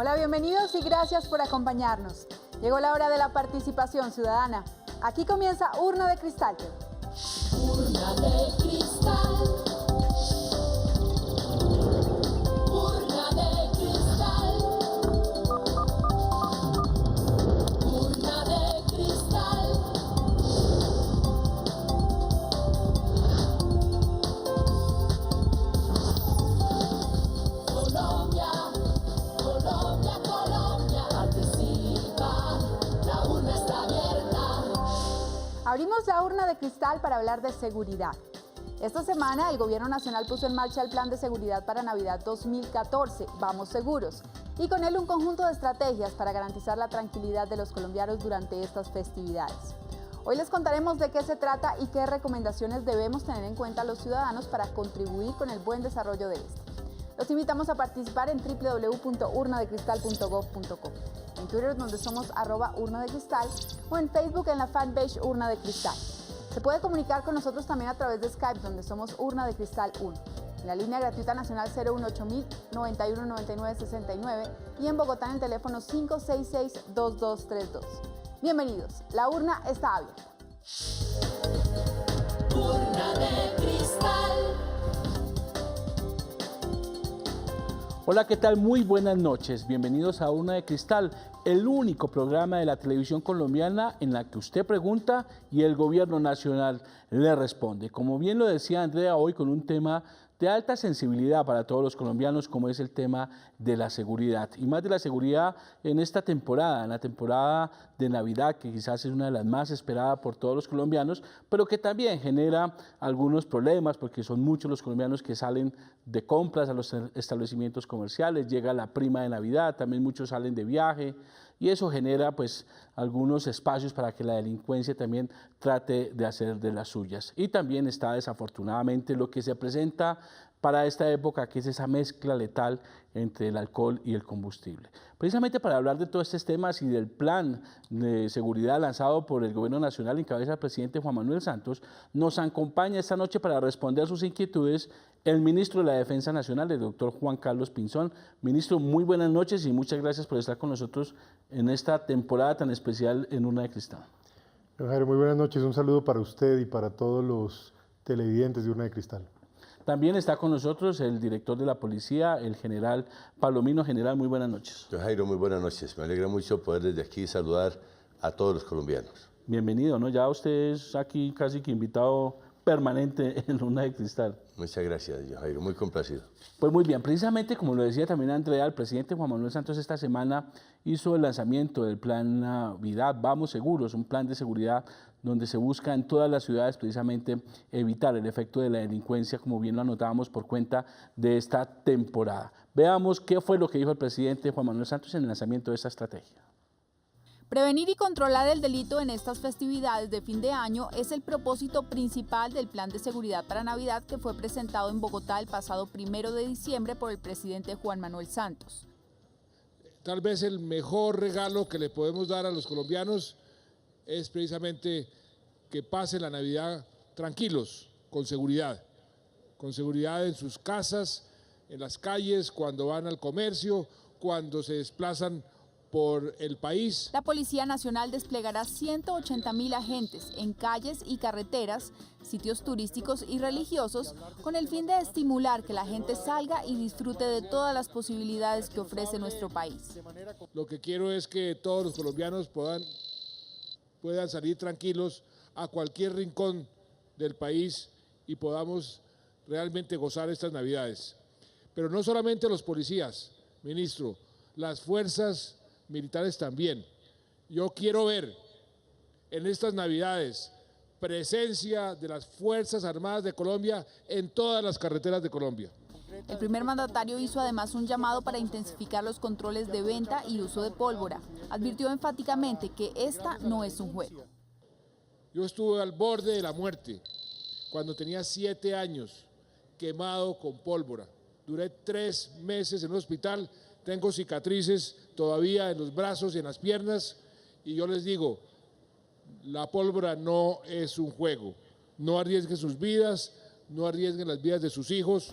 Hola, bienvenidos y gracias por acompañarnos. Llegó la hora de la participación ciudadana. Aquí comienza Urna de Cristal. Urna de cristal. Urna de cristal. Urna de cristal. Colombia, Colombia, Colombia, participa. La urna está abierta. Abrimos la Urna de Cristal para hablar de seguridad. Esta semana el Gobierno Nacional puso en marcha el Plan de Seguridad para Navidad 2014, Vamos Seguros, y con él un conjunto de estrategias para garantizar la tranquilidad de los colombianos durante estas festividades. Hoy les contaremos de qué se trata y qué recomendaciones debemos tener en cuenta los ciudadanos para contribuir con el buen desarrollo de este. Los invitamos a participar en www.urnadecristal.gov.co, en Twitter donde somos @urnadecristal o en Facebook en la fanpage Urna de Cristal. Se puede comunicar con nosotros también a través de Skype donde somos Urna de Cristal 1, en la línea gratuita nacional 018000 91 99 69 y en Bogotá en el teléfono 566-2232. Bienvenidos, la urna está abierta. Urna de cristal. Hola, ¿qué tal? Muy buenas noches. Bienvenidos a Urna de Cristal, el único programa de la televisión colombiana en la que usted pregunta y el gobierno nacional le responde. Como bien lo decía Andrea, hoy con un tema de alta sensibilidad para todos los colombianos, como es el tema de la seguridad. Y más de la seguridad en esta temporada, en la temporada de Navidad, que quizás es una de las más esperadas por todos los colombianos, pero que también genera algunos problemas, porque son muchos los colombianos que salen de compras a los establecimientos comerciales, llega la prima de Navidad, también muchos salen de viaje, y eso genera pues algunos espacios para que la delincuencia también trate de hacer de las suyas. Y también está desafortunadamente lo que se presenta para esta época, que es esa mezcla letal entre el alcohol y el combustible. Precisamente para hablar de todos estos temas y del plan de seguridad lanzado por el Gobierno Nacional en cabeza del presidente Juan Manuel Santos, nos acompaña esta noche para responder sus inquietudes el ministro de la Defensa Nacional, el doctor Juan Carlos Pinzón. Ministro, muy buenas noches y muchas gracias por estar con nosotros en esta temporada tan especial en Urna de Cristal. Jairo, muy buenas noches. Un saludo para usted y para todos los televidentes de Urna de Cristal. También está con nosotros el director de la policía, el general Palomino. General, muy buenas noches. Jairo, muy buenas noches. Me alegra mucho poder desde aquí saludar a todos los colombianos. Bienvenido, ¿no? Ya usted es aquí casi que invitado permanente en Urna de Cristal. Muchas gracias, Jairo, muy complacido. Pues muy bien, precisamente como lo decía también Andrea, el presidente Juan Manuel Santos esta semana hizo el lanzamiento del plan Navidad Vamos Seguros, un plan de seguridad donde se busca en todas las ciudades precisamente evitar el efecto de la delincuencia, como bien lo anotábamos por cuenta de esta temporada. Veamos qué fue lo que dijo el presidente Juan Manuel Santos en el lanzamiento de esta estrategia. Prevenir y controlar el delito en estas festividades de fin de año es el propósito principal del Plan de Seguridad para Navidad que fue presentado en Bogotá el pasado 1 de diciembre por el presidente Juan Manuel Santos. Tal vez el mejor regalo que le podemos dar a los colombianos es precisamente que pasen la Navidad tranquilos, con seguridad en sus casas, en las calles, cuando van al comercio, cuando se desplazan por el país. La Policía Nacional desplegará 180.000 agentes en calles y carreteras, sitios turísticos y religiosos, con el fin de estimular que la gente salga y disfrute de todas las posibilidades que ofrece nuestro país. Lo que quiero es que todos los colombianos puedan salir tranquilos a cualquier rincón del país y podamos realmente gozar estas Navidades. Pero no solamente los policías, ministro, las fuerzas militares también. Yo quiero ver en estas Navidades presencia de las Fuerzas Armadas de Colombia en todas las carreteras de Colombia. El primer mandatario hizo además un llamado para intensificar los controles de venta y uso de pólvora. Advirtió enfáticamente que esta no es un juego. Yo estuve al borde de la muerte cuando tenía 7 años, quemado con pólvora. Duré 3 meses en un hospital, tengo cicatrices todavía en los brazos y en las piernas, y yo les digo, la pólvora no es un juego. No arriesguen sus vidas, no arriesguen las vidas de sus hijos.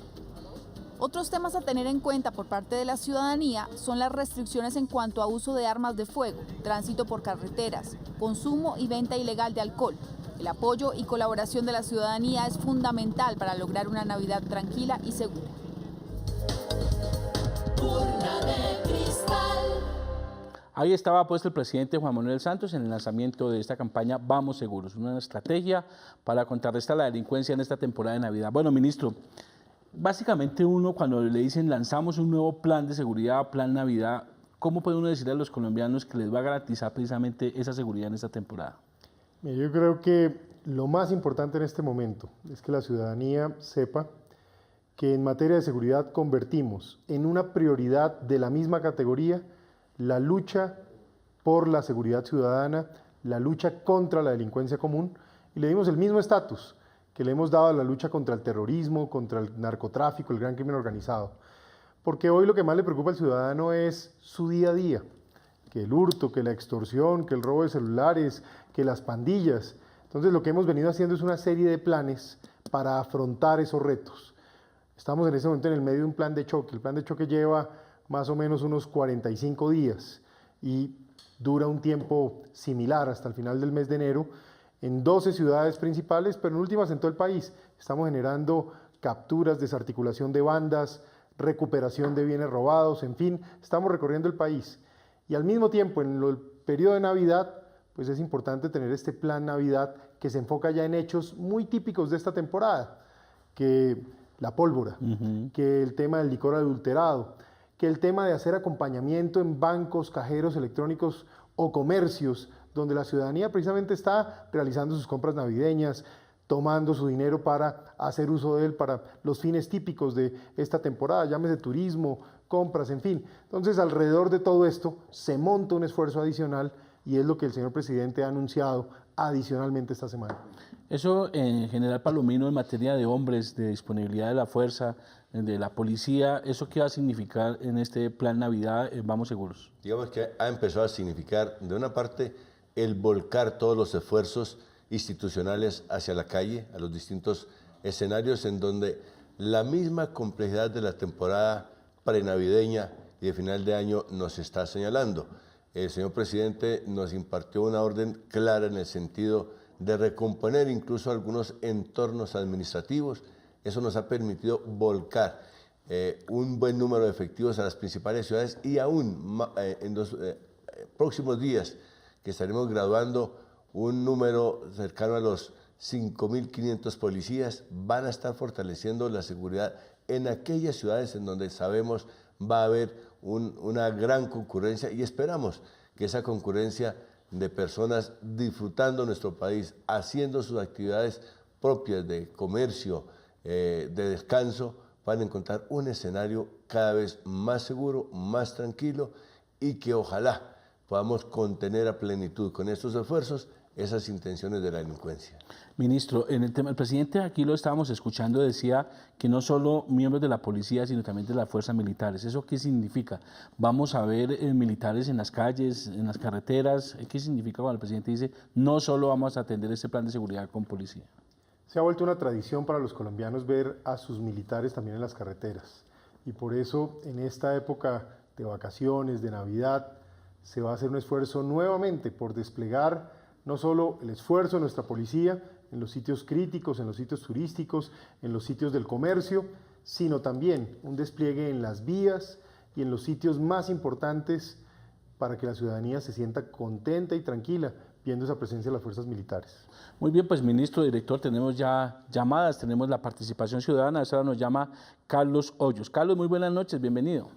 Otros temas a tener en cuenta por parte de la ciudadanía son las restricciones en cuanto a uso de armas de fuego, tránsito por carreteras, consumo y venta ilegal de alcohol. El apoyo y colaboración de la ciudadanía es fundamental para lograr una Navidad tranquila y segura. Urna de cristal. Ahí estaba puesto el presidente Juan Manuel Santos en el lanzamiento de esta campaña Vamos Seguros, una estrategia para contrarrestar la delincuencia en esta temporada de Navidad. Bueno, ministro, básicamente uno cuando le dicen lanzamos un nuevo plan de seguridad, plan Navidad, ¿cómo puede uno decirle a los colombianos que les va a garantizar precisamente esa seguridad en esta temporada? Mira, yo creo que lo más importante en este momento es que la ciudadanía sepa que en materia de seguridad convertimos en una prioridad de la misma categoría la lucha por la seguridad ciudadana, la lucha contra la delincuencia común, y le dimos el mismo estatus que le hemos dado a la lucha contra el terrorismo, contra el narcotráfico, el gran crimen organizado. Porque hoy lo que más le preocupa al ciudadano es su día a día, que el hurto, que la extorsión, que el robo de celulares, que las pandillas. Entonces lo que hemos venido haciendo es una serie de planes para afrontar esos retos. Estamos en este momento en el medio de un plan de choque. El plan de choque lleva más o menos unos 45 días y dura un tiempo similar hasta el final del mes de enero en 12 ciudades principales, pero en últimas en todo el país. Estamos generando capturas, desarticulación de bandas, recuperación de bienes robados, en fin, estamos recorriendo el país. Y al mismo tiempo, en el periodo de Navidad, pues es importante tener este plan Navidad que se enfoca ya en hechos muy típicos de esta temporada, que la pólvora, que el tema del licor adulterado, que el tema de hacer acompañamiento en bancos, cajeros electrónicos o comercios, donde la ciudadanía precisamente está realizando sus compras navideñas, tomando su dinero para hacer uso de él para los fines típicos de esta temporada, llámese turismo, compras, en fin. Entonces, alrededor de todo esto se monta un esfuerzo adicional y es lo que el señor presidente ha anunciado adicionalmente esta semana. Eso, en general, Palomino, en materia de hombres, de disponibilidad de la fuerza, de la policía, ¿eso qué va a significar en este plan Navidad Vamos Seguros? Digamos que ha empezado a significar, de una parte, el volcar todos los esfuerzos institucionales hacia la calle, a los distintos escenarios en donde la misma complejidad de la temporada prenavideña y de final de año nos está señalando. El señor presidente nos impartió una orden clara en el sentido de recomponer incluso algunos entornos administrativos. Eso nos ha permitido volcar un buen número de efectivos a las principales ciudades y aún en los próximos días que estaremos graduando un número cercano a los 5.500 policías, van a estar fortaleciendo la seguridad en aquellas ciudades en donde sabemos va a haber una gran concurrencia y esperamos que esa concurrencia de personas disfrutando nuestro país, haciendo sus actividades propias de comercio, de descanso, van a encontrar un escenario cada vez más seguro, más tranquilo y que ojalá podamos contener a plenitud con estos esfuerzos esas intenciones de la delincuencia. Ministro, en el tema, el presidente aquí lo estábamos escuchando, decía que no solo miembros de la policía, sino también de las fuerzas militares. ¿Eso qué significa? ¿Vamos a ver militares en las calles, en las carreteras? ¿Qué significa cuando el presidente dice no solo vamos a atender este plan de seguridad con policía? Se ha vuelto una tradición para los colombianos ver a sus militares también en las carreteras. Y por eso, en esta época de vacaciones, de Navidad, se va a hacer un esfuerzo nuevamente por desplegar no solo el esfuerzo de nuestra policía en los sitios críticos, en los sitios turísticos, en los sitios del comercio, sino también un despliegue en las vías y en los sitios más importantes para que la ciudadanía se sienta contenta y tranquila viendo esa presencia de las fuerzas militares. Muy bien, pues ministro, director, tenemos ya llamadas, tenemos la participación ciudadana, ahora nos llama Carlos Hoyos. Carlos, muy buenas noches, bienvenido.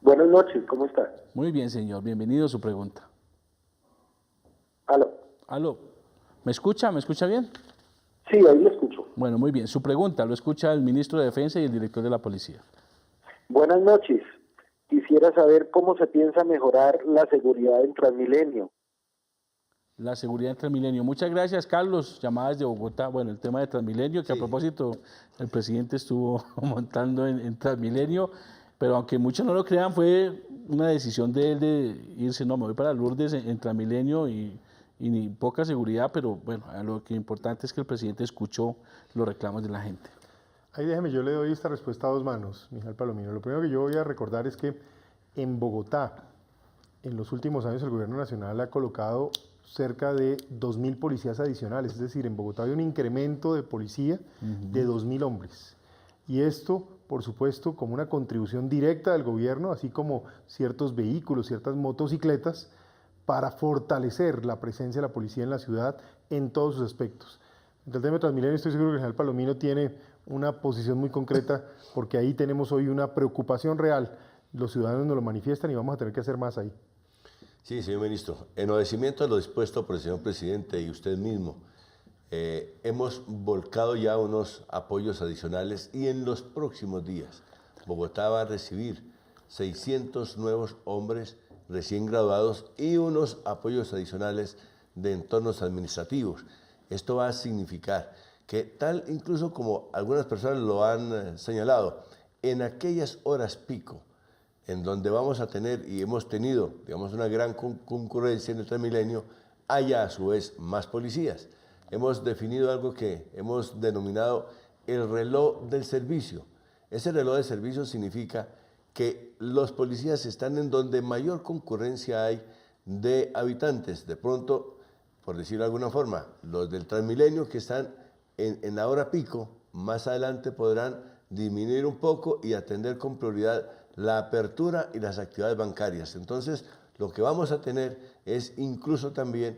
Buenas noches, ¿cómo está? Muy bien, señor, bienvenido a su pregunta. Aló. Aló, ¿me escucha? ¿Me escucha bien? Sí, ahí lo escucho. Bueno, muy bien. Su pregunta lo escucha el ministro de Defensa y el director de la Policía. Buenas noches. Quisiera saber cómo se piensa mejorar la seguridad en Transmilenio. La seguridad en Transmilenio. Muchas gracias, Carlos. Llamadas de Bogotá. Bueno, el tema de Transmilenio, que sí. A propósito, el presidente estuvo montando en Transmilenio, pero aunque muchos no lo crean, fue una decisión de él de irse, no, me voy para Lourdes en Transmilenio y ni poca seguridad, pero bueno, lo que importante es que el presidente escuchó los reclamos de la gente. Ahí déjeme, yo le doy esta respuesta a dos manos, Mijal Palomino. Lo primero que yo voy a recordar es que en Bogotá, en los últimos años, el gobierno nacional ha colocado cerca de 2.000 policías adicionales. Es decir, en Bogotá hay un incremento de policía de 2.000 hombres. Y esto, por supuesto, como una contribución directa del gobierno, así como ciertos vehículos, ciertas motocicletas, para fortalecer la presencia de la policía en la ciudad en todos sus aspectos. En el tema de Transmilenio estoy seguro que el general Palomino tiene una posición muy concreta, porque ahí tenemos hoy una preocupación real. Los ciudadanos nos lo manifiestan y vamos a tener que hacer más ahí. Sí, señor ministro. En obedecimiento a lo dispuesto por el señor presidente y usted mismo, hemos volcado ya unos apoyos adicionales y en los próximos días Bogotá va a recibir 600 nuevos hombres recién graduados y unos apoyos adicionales de entornos administrativos. Esto va a significar que tal incluso como algunas personas lo han señalado, en aquellas horas pico en donde vamos a tener y hemos tenido, digamos, una gran concurrencia en el Transmilenio, haya a su vez más policías. Hemos definido algo que hemos denominado el reloj del servicio. Ese reloj del servicio significa que los policías están en donde mayor concurrencia hay de habitantes. De pronto, por decirlo de alguna forma, los del Transmilenio que están en la hora pico, más adelante podrán disminuir un poco y atender con prioridad la apertura y las actividades bancarias. Entonces, lo que vamos a tener es incluso también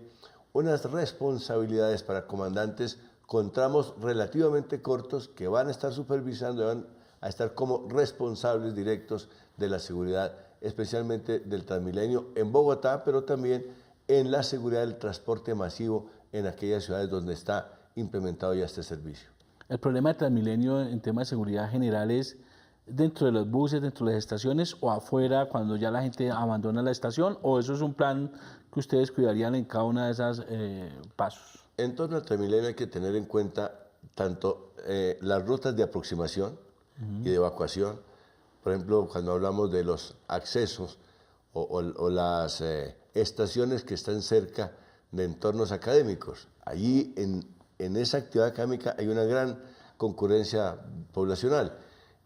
unas responsabilidades para comandantes con tramos relativamente cortos que van a estar supervisando y van a estar como responsables directos de la seguridad, especialmente del Transmilenio en Bogotá, pero también en la seguridad del transporte masivo en aquellas ciudades donde está implementado ya este servicio. El problema del Transmilenio en temas de seguridad general es dentro de los buses, dentro de las estaciones o afuera cuando ya la gente abandona la estación, o eso es un plan que ustedes cuidarían en cada una de esas pasos? En torno al Transmilenio hay que tener en cuenta tanto las rutas de aproximación y de evacuación. Por ejemplo, cuando hablamos de los accesos o las estaciones que están cerca de entornos académicos. Allí en esa actividad académica hay una gran concurrencia poblacional.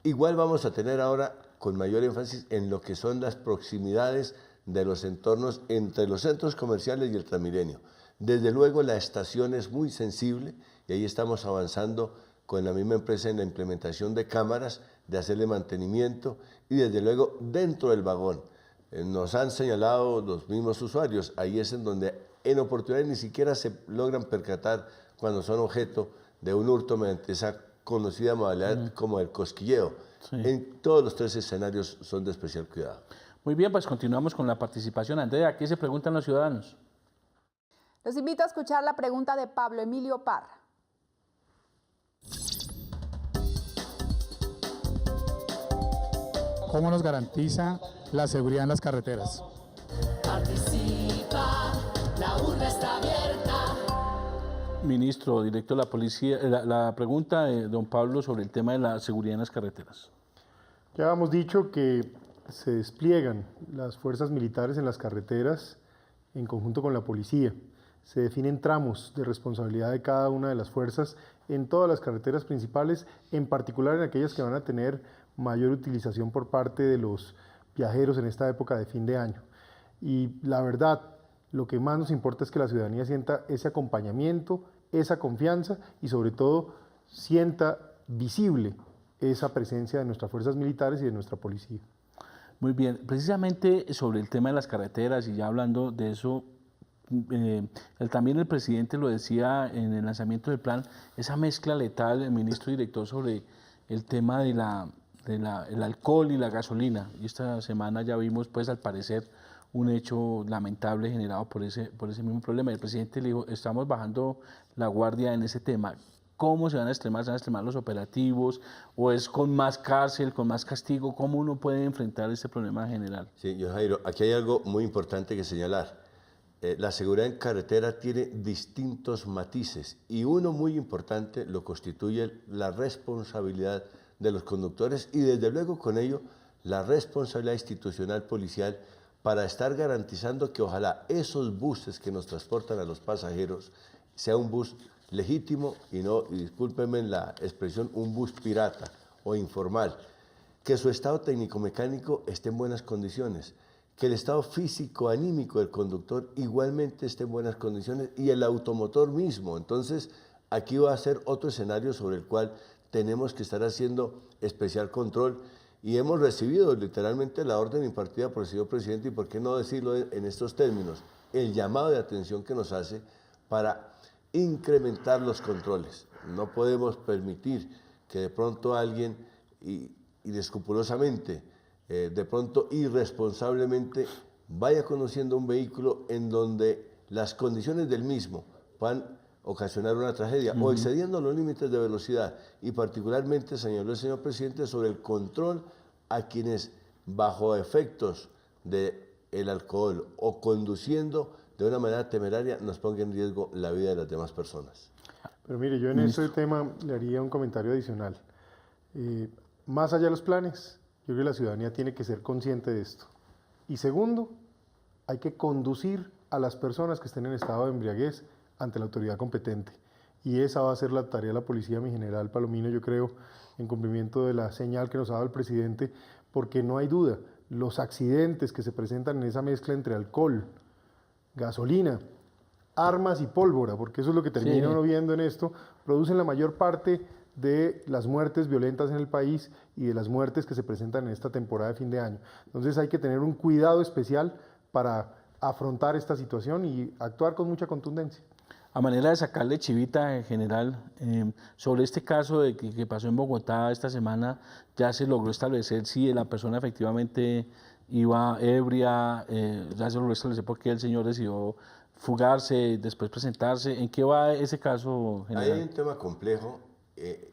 Igual vamos a tener ahora con mayor énfasis en lo que son las proximidades de los entornos entre los centros comerciales y el Transmilenio. Desde luego la estación es muy sensible y ahí estamos avanzando con la misma empresa en la implementación de cámaras, de hacerle mantenimiento y desde luego dentro del vagón. Nos han señalado los mismos usuarios, ahí es en donde en oportunidades ni siquiera se logran percatar cuando son objeto de un hurto mediante esa conocida modalidad como el cosquilleo. Sí. En todos los tres escenarios son de especial cuidado. Muy bien, pues continuamos con la participación. Andrea, ¿qué se preguntan los ciudadanos? Los invito a escuchar la pregunta de Pablo Emilio Parra. ¿Cómo nos garantiza la seguridad en las carreteras? Participa, la urna está abierta. Ministro, director de la policía, la pregunta de don Pablo sobre el tema de la seguridad en las carreteras. Ya hemos dicho que se despliegan las fuerzas militares en las carreteras en conjunto con la policía. Se definen tramos de responsabilidad de cada una de las fuerzas en todas las carreteras principales, en particular en aquellas que van a tener mayor utilización por parte de los viajeros en esta época de fin de año. Y la verdad, lo que más nos importa es que la ciudadanía sienta ese acompañamiento, esa confianza y sobre todo sienta visible esa presencia de nuestras fuerzas militares y de nuestra policía. Muy bien, precisamente sobre el tema de las carreteras y ya hablando de eso, también el presidente lo decía en el lanzamiento del plan, esa mezcla letal, el ministro director, sobre el tema de el alcohol y la gasolina. Y esta semana ya vimos, pues, al parecer, un hecho lamentable generado por ese mismo problema. Y el presidente le dijo, estamos bajando la guardia en ese tema. ¿Cómo se van a extremar? ¿Se van a extremar los operativos? ¿O es con más cárcel, con más castigo? ¿Cómo uno puede enfrentar este problema general? Sí, yo, Jairo, aquí hay algo muy importante que señalar. La seguridad en carretera tiene distintos matices y uno muy importante lo constituye la responsabilidad de los conductores y desde luego con ello la responsabilidad institucional policial para estar garantizando que ojalá esos buses que nos transportan a los pasajeros sea un bus legítimo y no, y discúlpenme la expresión, un bus pirata o informal, que su estado técnico-mecánico esté en buenas condiciones, que el estado físico-anímico del conductor igualmente esté en buenas condiciones y el automotor mismo. Entonces, aquí va a ser otro escenario sobre el cual tenemos que estar haciendo especial control y hemos recibido literalmente la orden impartida por el señor presidente y por qué no decirlo en estos términos, el llamado de atención que nos hace para incrementar los controles. No podemos permitir que de pronto alguien inescrupulosamente, de pronto irresponsablemente vaya conduciendo un vehículo en donde las condiciones del mismo puedan ocasionar una tragedia o excediendo los límites de velocidad y particularmente señaló el señor presidente sobre el control a quienes bajo efectos del alcohol o conduciendo de una manera temeraria nos ponga en riesgo la vida de las demás personas. Pero mire, yo en este tema le haría un comentario adicional. Más allá de los planes, yo creo que la ciudadanía tiene que ser consciente de esto. Y segundo, hay que conducir a las personas que estén en estado de embriaguez ante la autoridad competente. Y esa va a ser la tarea de la policía, mi general Palomino, yo creo, en cumplimiento de la señal que nos ha dado el presidente, porque no hay duda, los accidentes que se presentan en esa mezcla entre alcohol, gasolina, armas y pólvora, porque eso es lo que termina uno viendo en esto, producen la mayor parte de las muertes violentas en el país y de las muertes que se presentan en esta temporada de fin de año. Entonces hay que tener un cuidado especial para afrontar esta situación y actuar con mucha contundencia. A manera de sacarle chivita, en general, sobre este caso de que pasó en Bogotá esta semana, ya se logró establecer si la persona efectivamente iba ebria, ya se logró establecer por qué el señor decidió fugarse, después presentarse. ¿En qué va ese caso, general? Hay un tema complejo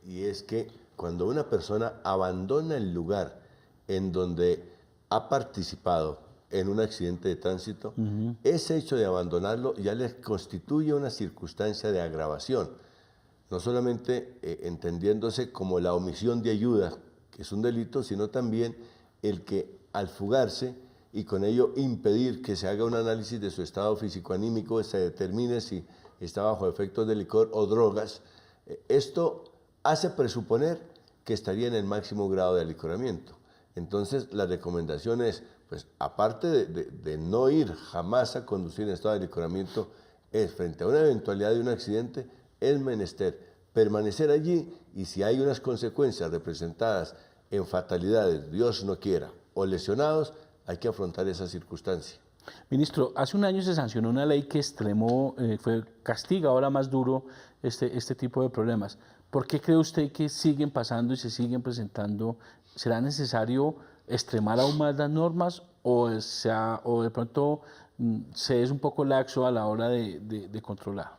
y es que cuando una persona abandona el lugar en donde ha participado en un accidente de tránsito, ese hecho de abandonarlo ya le constituye una circunstancia de agravación, no solamente entendiéndose como la omisión de ayuda, que es un delito, sino también el que al fugarse y con ello impedir que se haga un análisis de su estado físico-anímico, se determine si está bajo efectos de licor o drogas, esto hace presuponer que estaría en el máximo grado de alicoramiento. Entonces, la recomendación es, pues, aparte de no ir jamás a conducir en estado de alicoramiento, es frente a una eventualidad de un accidente, es menester permanecer allí y si hay unas consecuencias representadas en fatalidades, Dios no quiera, o lesionados, hay que afrontar esa circunstancia. Ministro, hace un año se sancionó una ley que extremó, castiga ahora más duro este tipo de problemas. ¿Por qué cree usted que siguen pasando y se siguen presentando? ¿Será necesario extremar aún más las normas o de pronto se es un poco laxo a la hora de controlar?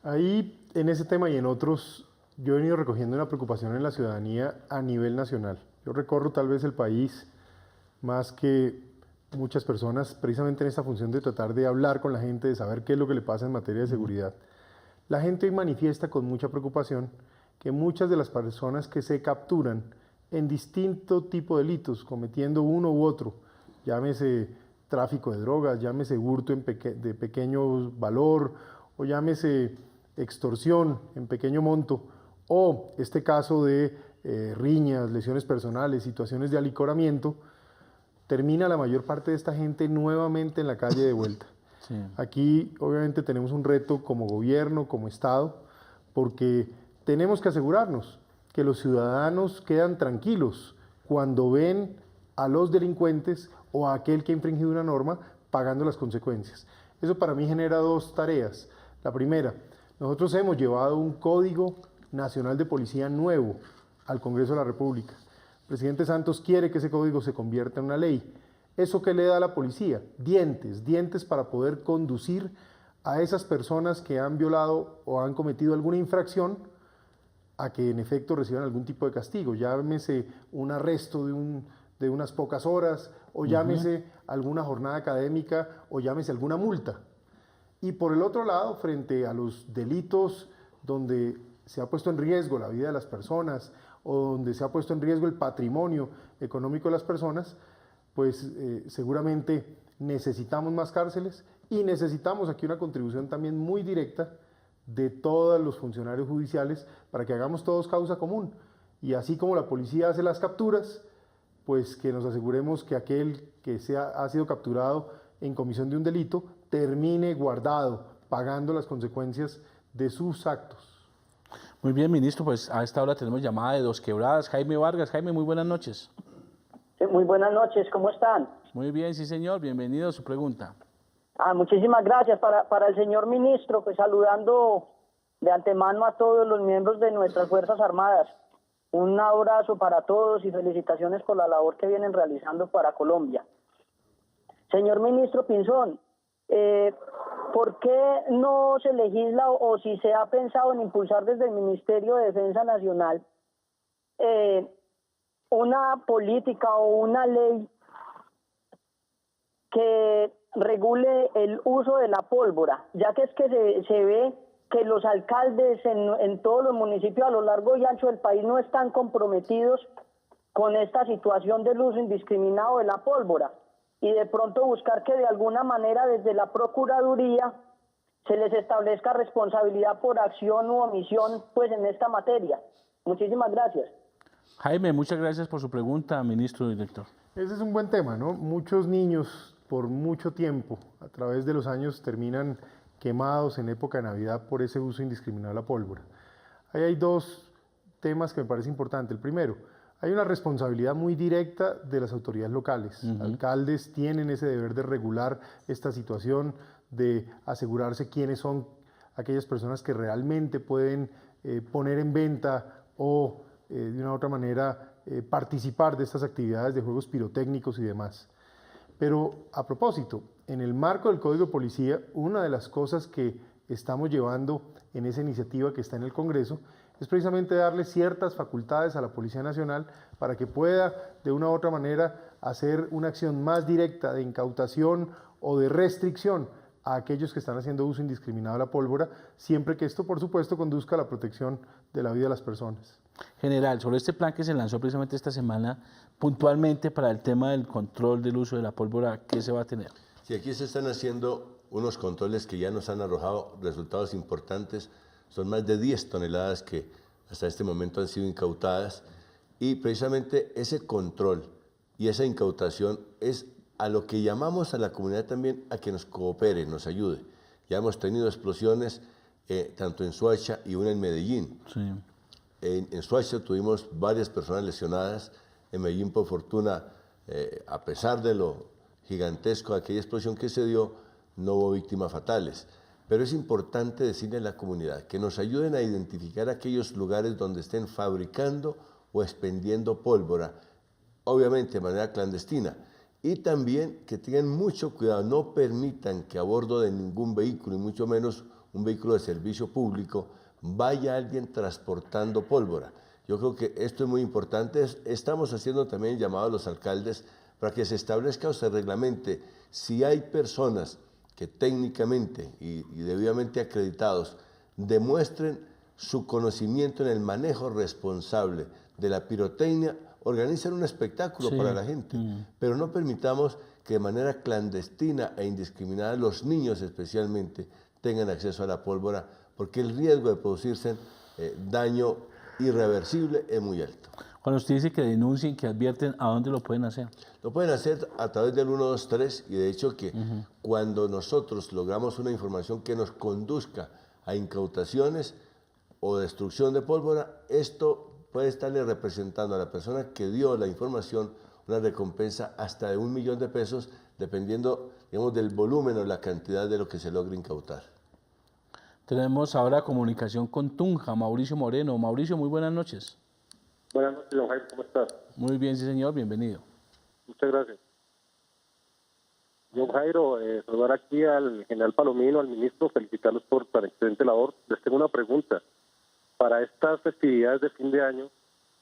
Ahí, en ese tema y en otros, yo he venido recogiendo una preocupación en la ciudadanía a nivel nacional. Yo recorro tal vez el país más que muchas personas, precisamente en esta función de tratar de hablar con la gente, de saber qué es lo que le pasa en materia de seguridad. La gente manifiesta con mucha preocupación que muchas de las personas que se capturan en distinto tipo de delitos, cometiendo uno u otro, llámese tráfico de drogas, llámese hurto de pequeño valor, o llámese extorsión en pequeño monto, o este caso de riñas, lesiones personales, situaciones de alicoramiento, termina la mayor parte de esta gente nuevamente en la calle de vuelta. Sí. Aquí obviamente tenemos un reto como gobierno, como Estado, porque tenemos que asegurarnos que los ciudadanos quedan tranquilos cuando ven a los delincuentes o a aquel que ha infringido una norma pagando las consecuencias. Eso para mí genera dos tareas. La primera, nosotros hemos llevado un Código Nacional de Policía nuevo al Congreso de la República. El presidente Santos quiere que ese código se convierta en una ley. ¿Eso qué le da a la policía? Dientes para poder conducir a esas personas que han violado o han cometido alguna infracción a que en efecto reciban algún tipo de castigo, llámese un arresto de unas pocas horas, o llámese alguna jornada académica, o llámese alguna multa. Y por el otro lado, frente a los delitos donde se ha puesto en riesgo la vida de las personas, o donde se ha puesto en riesgo el patrimonio económico de las personas, pues seguramente necesitamos más cárceles y necesitamos aquí una contribución también muy directa de todos los funcionarios judiciales para que hagamos todos causa común. Y así como la policía hace las capturas, pues que nos aseguremos que aquel que ha sido capturado en comisión de un delito termine guardado, pagando las consecuencias de sus actos. Muy bien, ministro, pues a esta hora tenemos llamada de Dos Quebradas. Jaime Vargas. Jaime, muy buenas noches. Sí, muy buenas noches, ¿cómo están? Muy bien, sí señor, bienvenido a su pregunta. Muchísimas gracias. Para el señor ministro, pues saludando de antemano a todos los miembros de nuestras Fuerzas Armadas. Un abrazo para todos y felicitaciones por la labor que vienen realizando para Colombia. Señor ministro Pinzón, ¿por qué no se legisla o si se ha pensado en impulsar desde el Ministerio de Defensa Nacional una política o una ley que regule el uso de la pólvora, ya que es que se ve que los alcaldes en todos los municipios a lo largo y ancho del país no están comprometidos con esta situación del uso indiscriminado de la pólvora, y de pronto buscar que de alguna manera desde la Procuraduría se les establezca responsabilidad por acción u omisión pues en esta materia. Muchísimas gracias. Jaime, muchas gracias por su pregunta, ministro director. Ese es un buen tema, ¿no? Muchos niños por mucho tiempo, a través de los años, terminan quemados en época de Navidad por ese uso indiscriminado de la pólvora. Ahí hay dos temas que me parece importante. El primero, hay una responsabilidad muy directa de las autoridades locales. Alcaldes tienen ese deber de regular esta situación, de asegurarse quiénes son aquellas personas que realmente pueden poner en venta o de una u otra manera participar de estas actividades de juegos pirotécnicos y demás. Pero a propósito, en el marco del Código de Policía, una de las cosas que estamos llevando en esa iniciativa que está en el Congreso es precisamente darle ciertas facultades a la Policía Nacional para que pueda de una u otra manera hacer una acción más directa de incautación o de restricción a aquellos que están haciendo uso indiscriminado de la pólvora, siempre que esto, por supuesto, conduzca a la protección de la vida de las personas. General, sobre este plan que se lanzó precisamente esta semana, puntualmente para el tema del control del uso de la pólvora, ¿qué se va a tener? Sí, aquí se están haciendo unos controles que ya nos han arrojado resultados importantes. Son más de 10 toneladas que hasta este momento han sido incautadas, y precisamente ese control y esa incautación es a lo que llamamos a la comunidad también a que nos coopere, nos ayude. Ya hemos tenido explosiones tanto en Soacha y una en Medellín. Sí. En Soacha tuvimos varias personas lesionadas. En Medellín, por fortuna, a pesar de lo gigantesco de aquella explosión que se dio, no hubo víctimas fatales. Pero es importante decirle a la comunidad que nos ayuden a identificar aquellos lugares donde estén fabricando o expendiendo pólvora, obviamente de manera clandestina. Y también que tengan mucho cuidado, no permitan que a bordo de ningún vehículo, y mucho menos un vehículo de servicio público, vaya alguien transportando pólvora. Yo creo que esto es muy importante. Estamos haciendo también el llamado a los alcaldes para que se establezca o se reglamente si hay personas que técnicamente y debidamente acreditados demuestren su conocimiento en el manejo responsable de la pirotecnia, organizan un espectáculo para la gente, pero no permitamos que de manera clandestina e indiscriminada los niños especialmente tengan acceso a la pólvora, porque el riesgo de producirse daño irreversible es muy alto. Cuando usted dice que denuncien, que advierten, ¿a dónde lo pueden hacer? Lo pueden hacer a través del 123, y de hecho que cuando nosotros logramos una información que nos conduzca a incautaciones o destrucción de pólvora, esto puede estarle representando a la persona que dio la información una recompensa hasta de $1 millón, dependiendo, digamos, del volumen o la cantidad de lo que se logre incautar. Tenemos ahora comunicación con Tunja, Mauricio Moreno. Mauricio, muy buenas noches. Buenas noches, don Jaime, ¿cómo estás? Muy bien, sí señor, bienvenido. Muchas gracias. Don Jairo, saludar aquí al general Palomino, al ministro, felicitarlos por la excelente labor. Les tengo una pregunta. Para estas festividades de fin de año,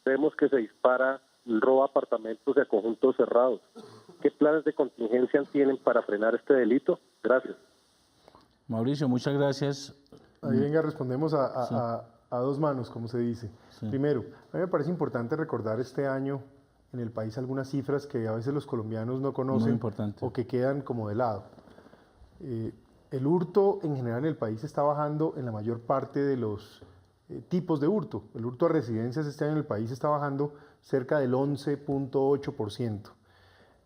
vemos que se dispara el robo a apartamentos y a conjuntos cerrados. ¿Qué planes de contingencia tienen para frenar este delito? Gracias. Mauricio, muchas gracias. Ahí venga, respondemos a dos manos, como se dice. Sí. Primero, a mí me parece importante recordar este año en el país algunas cifras que a veces los colombianos no conocen o que quedan como de lado. el hurto en general en el país está bajando en la mayor parte de los tipos de hurto. El hurto a residencias este año en el país está bajando cerca del 11.8%.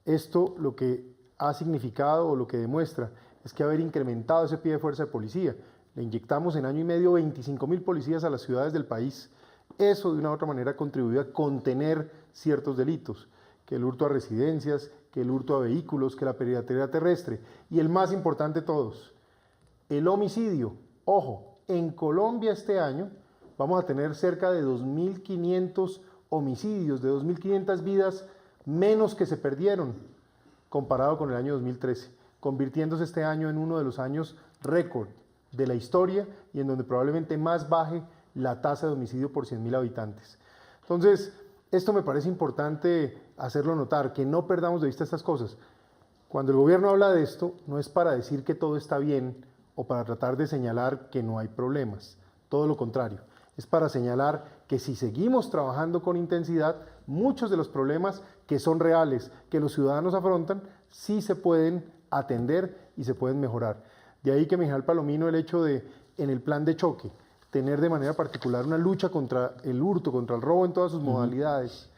Esto lo que ha significado o lo que demuestra es que haber incrementado ese pie de fuerza de policía. Le inyectamos en año y medio 25.000 policías a las ciudades del país. Eso de una u otra manera ha contribuido a contener ciertos delitos, que el hurto a residencias, que el hurto a vehículos, que la piratería terrestre. Y el más importante de todos, el homicidio. Ojo, en Colombia este año vamos a tener cerca de 2.500 homicidios, de 2.500 vidas menos que se perdieron comparado con el año 2013, convirtiéndose este año en uno de los años récord de la historia y en donde probablemente más baje la tasa de homicidio por 100.000 habitantes. Entonces, esto me parece importante hacerlo notar, que no perdamos de vista estas cosas. Cuando el gobierno habla de esto, no es para decir que todo está bien o para tratar de señalar que no hay problemas, todo lo contrario. Es para señalar que si seguimos trabajando con intensidad, muchos de los problemas que son reales, que los ciudadanos afrontan, sí se pueden atender y se pueden mejorar. De ahí que mi general Palomino, el hecho de, en el plan de choque, tener de manera particular una lucha contra el hurto, contra el robo en todas sus modalidades,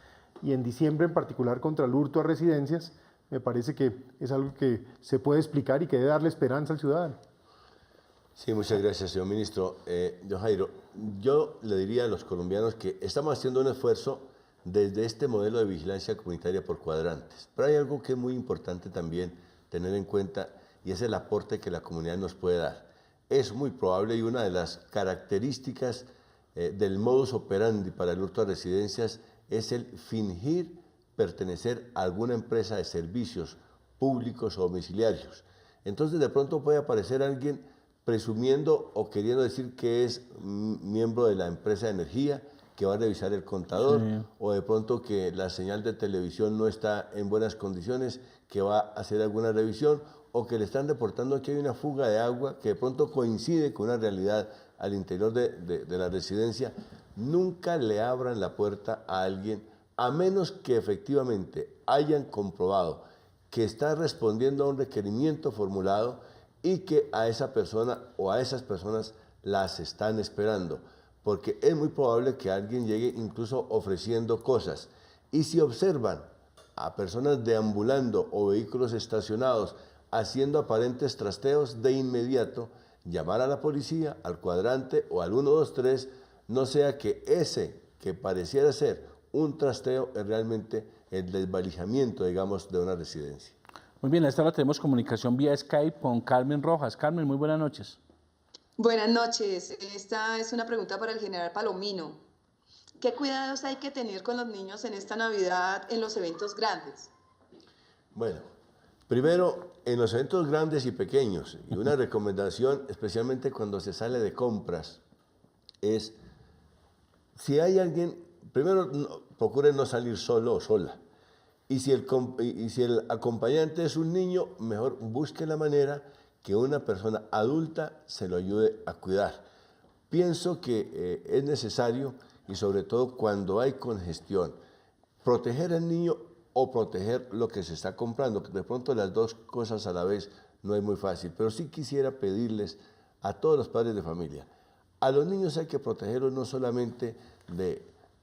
y en diciembre en particular contra el hurto a residencias, me parece que es algo que se puede explicar y que debe darle esperanza al ciudadano. Sí, muchas gracias, señor ministro. Don Jairo, yo le diría a los colombianos que estamos haciendo un esfuerzo desde este modelo de vigilancia comunitaria por cuadrantes. Pero hay algo que es muy importante también tener en cuenta y es el aporte que la comunidad nos puede dar. Es muy probable y una de las características del modus operandi para el hurto a residencias es el fingir pertenecer a alguna empresa de servicios públicos o domiciliarios. Entonces de pronto puede aparecer alguien presumiendo o queriendo decir que es miembro de la empresa de energía, que va a revisar el contador, sí, o de pronto que la señal de televisión no está en buenas condiciones, que va a hacer alguna revisión, o que le están reportando que hay una fuga de agua que de pronto coincide con una realidad al interior de la residencia. Nunca le abran la puerta a alguien, a menos que efectivamente hayan comprobado que está respondiendo a un requerimiento formulado y que a esa persona o a esas personas las están esperando, porque es muy probable que alguien llegue incluso ofreciendo cosas. Y si observan a personas deambulando o vehículos estacionados haciendo aparentes trasteos, de inmediato llamar a la policía, al cuadrante o al 123, no sea que ese que pareciera ser un trasteo es realmente el desvalijamiento, digamos, de una residencia. Muy bien, a esta hora tenemos comunicación vía Skype con Carmen Rojas. Carmen, muy buenas noches. Buenas noches. Esta es una pregunta para el general Palomino. ¿Qué cuidados hay que tener con los niños en esta Navidad en los eventos grandes? Bueno, primero, en los eventos grandes y pequeños, y una recomendación, especialmente cuando se sale de compras, es, si hay alguien, primero procure no salir solo o sola. Y si el acompañante es un niño, mejor busque la manera que una persona adulta se lo ayude a cuidar. Pienso que es necesario, y sobre todo cuando hay congestión, proteger al niño o proteger lo que se está comprando. De pronto las dos cosas a la vez no es muy fácil, pero sí quisiera pedirles a todos los padres de familia, a los niños hay que protegerlos no solamente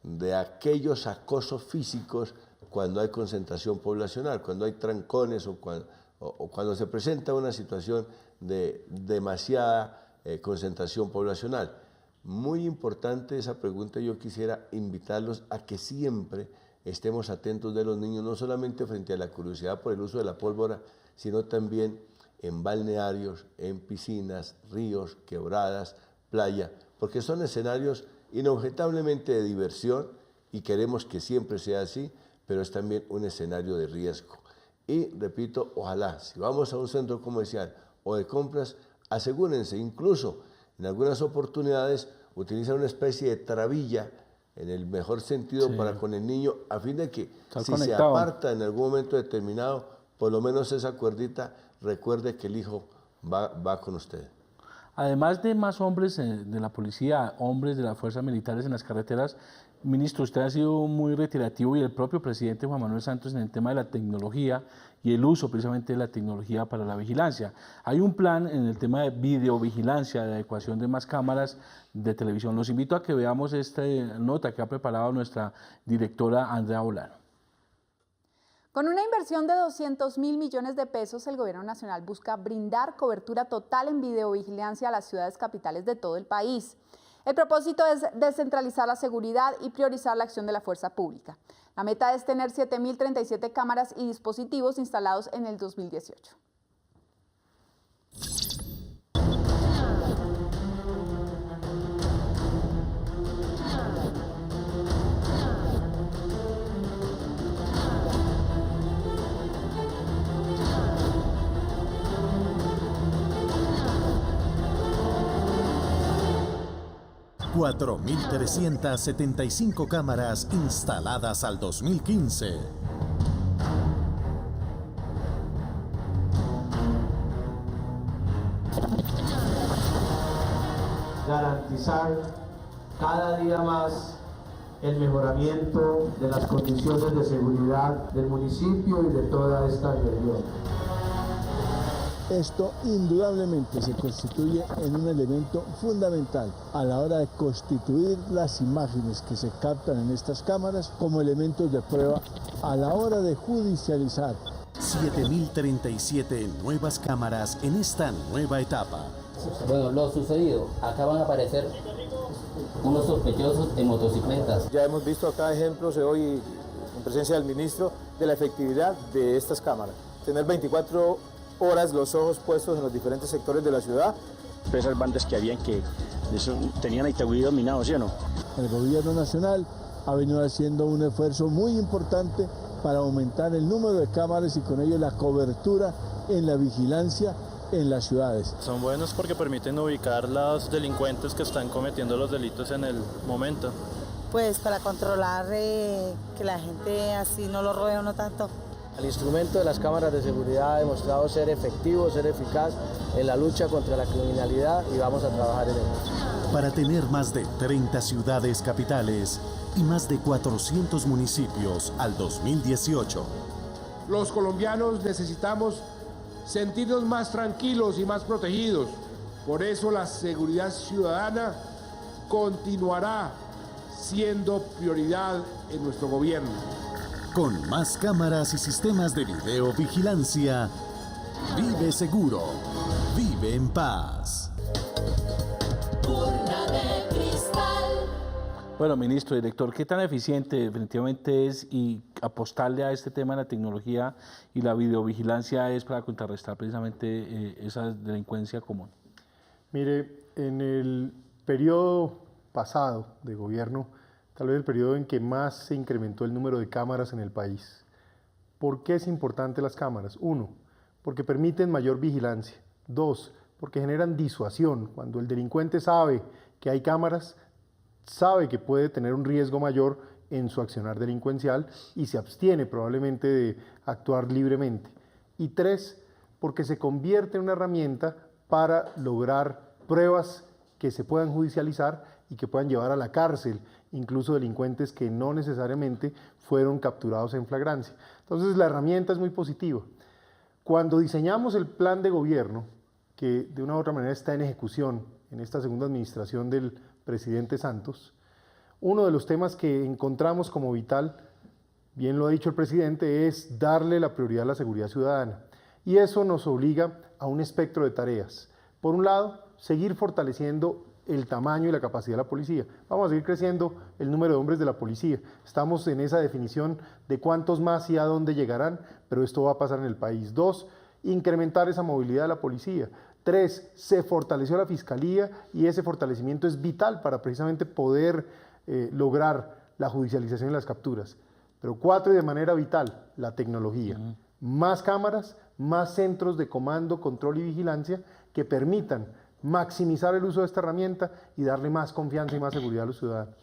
de aquellos acosos físicos cuando hay concentración poblacional, cuando hay trancones o cuando se presenta una situación de demasiada concentración poblacional. Muy importante esa pregunta, yo quisiera invitarlos a que siempre estemos atentos de los niños, no solamente frente a la curiosidad por el uso de la pólvora, sino también en balnearios, en piscinas, ríos, quebradas, playa, porque son escenarios inobjetablemente de diversión y queremos que siempre sea así, pero es también un escenario de riesgo. Y repito, ojalá, si vamos a un centro comercial o de compras, asegúrense, incluso en algunas oportunidades, utilizar una especie de trabilla, en el mejor sentido, sí, para con el niño, a fin de que si se aparta en algún momento determinado, por lo menos esa cuerdita recuerde que el hijo va con usted. Además de más hombres de la policía, hombres de las fuerzas militares en las carreteras, ministro, usted ha sido muy reiterativo y el propio presidente Juan Manuel Santos en el tema de la tecnología y el uso precisamente de la tecnología para la vigilancia. Hay un plan en el tema de videovigilancia, de adecuación de más cámaras de televisión. Los invito a que veamos esta nota que ha preparado nuestra directora Andrea Bolano. Con una inversión de 200.000 millones de pesos, el Gobierno Nacional busca brindar cobertura total en videovigilancia a las ciudades capitales de todo el país. El propósito es descentralizar la seguridad y priorizar la acción de la fuerza pública. La meta es tener 7.037 cámaras y dispositivos instalados en el 2018. $4.375 cámaras instaladas al 2015. Garantizar cada día más el mejoramiento de las condiciones de seguridad del municipio y de toda esta región. Esto indudablemente se constituye en un elemento fundamental a la hora de constituir las imágenes que se captan en estas cámaras como elementos de prueba a la hora de judicializar. 7.037 nuevas cámaras en esta nueva etapa. Bueno, lo sucedido, acá van a aparecer unos sospechosos en motocicletas. Ya hemos visto acá ejemplos hoy en presencia del ministro de la efectividad de estas cámaras. Tener 24 horas los ojos puestos en los diferentes sectores de la ciudad. Esas bandas que habían que tenían a Itagüí dominado, ¿sí o no? El gobierno nacional ha venido haciendo un esfuerzo muy importante para aumentar el número de cámaras y con ello la cobertura en la vigilancia en las ciudades. Son buenos porque permiten ubicar los delincuentes que están cometiendo los delitos en el momento. Pues para controlar que la gente así no lo rodee uno tanto. El instrumento de las cámaras de seguridad ha demostrado ser efectivo, ser eficaz en la lucha contra la criminalidad y vamos a trabajar en ello. Para tener más de 30 ciudades capitales y más de 400 municipios al 2018. Los colombianos necesitamos sentirnos más tranquilos y más protegidos. Por eso la seguridad ciudadana continuará siendo prioridad en nuestro gobierno. Con más cámaras y sistemas de videovigilancia, vive seguro, vive en paz. Urna de cristal. Bueno, ministro, director, ¿qué tan eficiente definitivamente es y apostarle a este tema de la tecnología y la videovigilancia es para contrarrestar precisamente esa delincuencia común? Mire, en el periodo pasado de gobierno, tal vez el periodo en que más se incrementó el número de cámaras en el país. ¿Por qué es importante las cámaras? 1, porque permiten mayor vigilancia. 2, porque generan disuasión. Cuando el delincuente sabe que hay cámaras, sabe que puede tener un riesgo mayor en su accionar delincuencial y se abstiene probablemente de actuar libremente. Y 3, porque se convierte en una herramienta para lograr pruebas que se puedan judicializar y que puedan llevar a la cárcel incluso delincuentes que no necesariamente fueron capturados en flagrancia. Entonces la herramienta es muy positiva. Cuando diseñamos el plan de gobierno, que de una u otra manera está en ejecución en esta segunda administración del presidente Santos, uno de los temas que encontramos como vital, bien lo ha dicho el presidente, es darle la prioridad a la seguridad ciudadana. Y eso nos obliga a un espectro de tareas. Por un lado, seguir fortaleciendo el tamaño y la capacidad de la policía. Vamos a seguir creciendo el número de hombres de la policía. Estamos en esa definición de cuántos más y a dónde llegarán, pero esto va a pasar en el país. 2, incrementar esa movilidad de la policía. 3, se fortaleció la fiscalía y ese fortalecimiento es vital para precisamente poder lograr la judicialización de las capturas. Pero 4, y de manera vital, la tecnología. Más cámaras, más centros de comando, control y vigilancia que permitan maximizar el uso de esta herramienta y darle más confianza y más seguridad a los ciudadanos.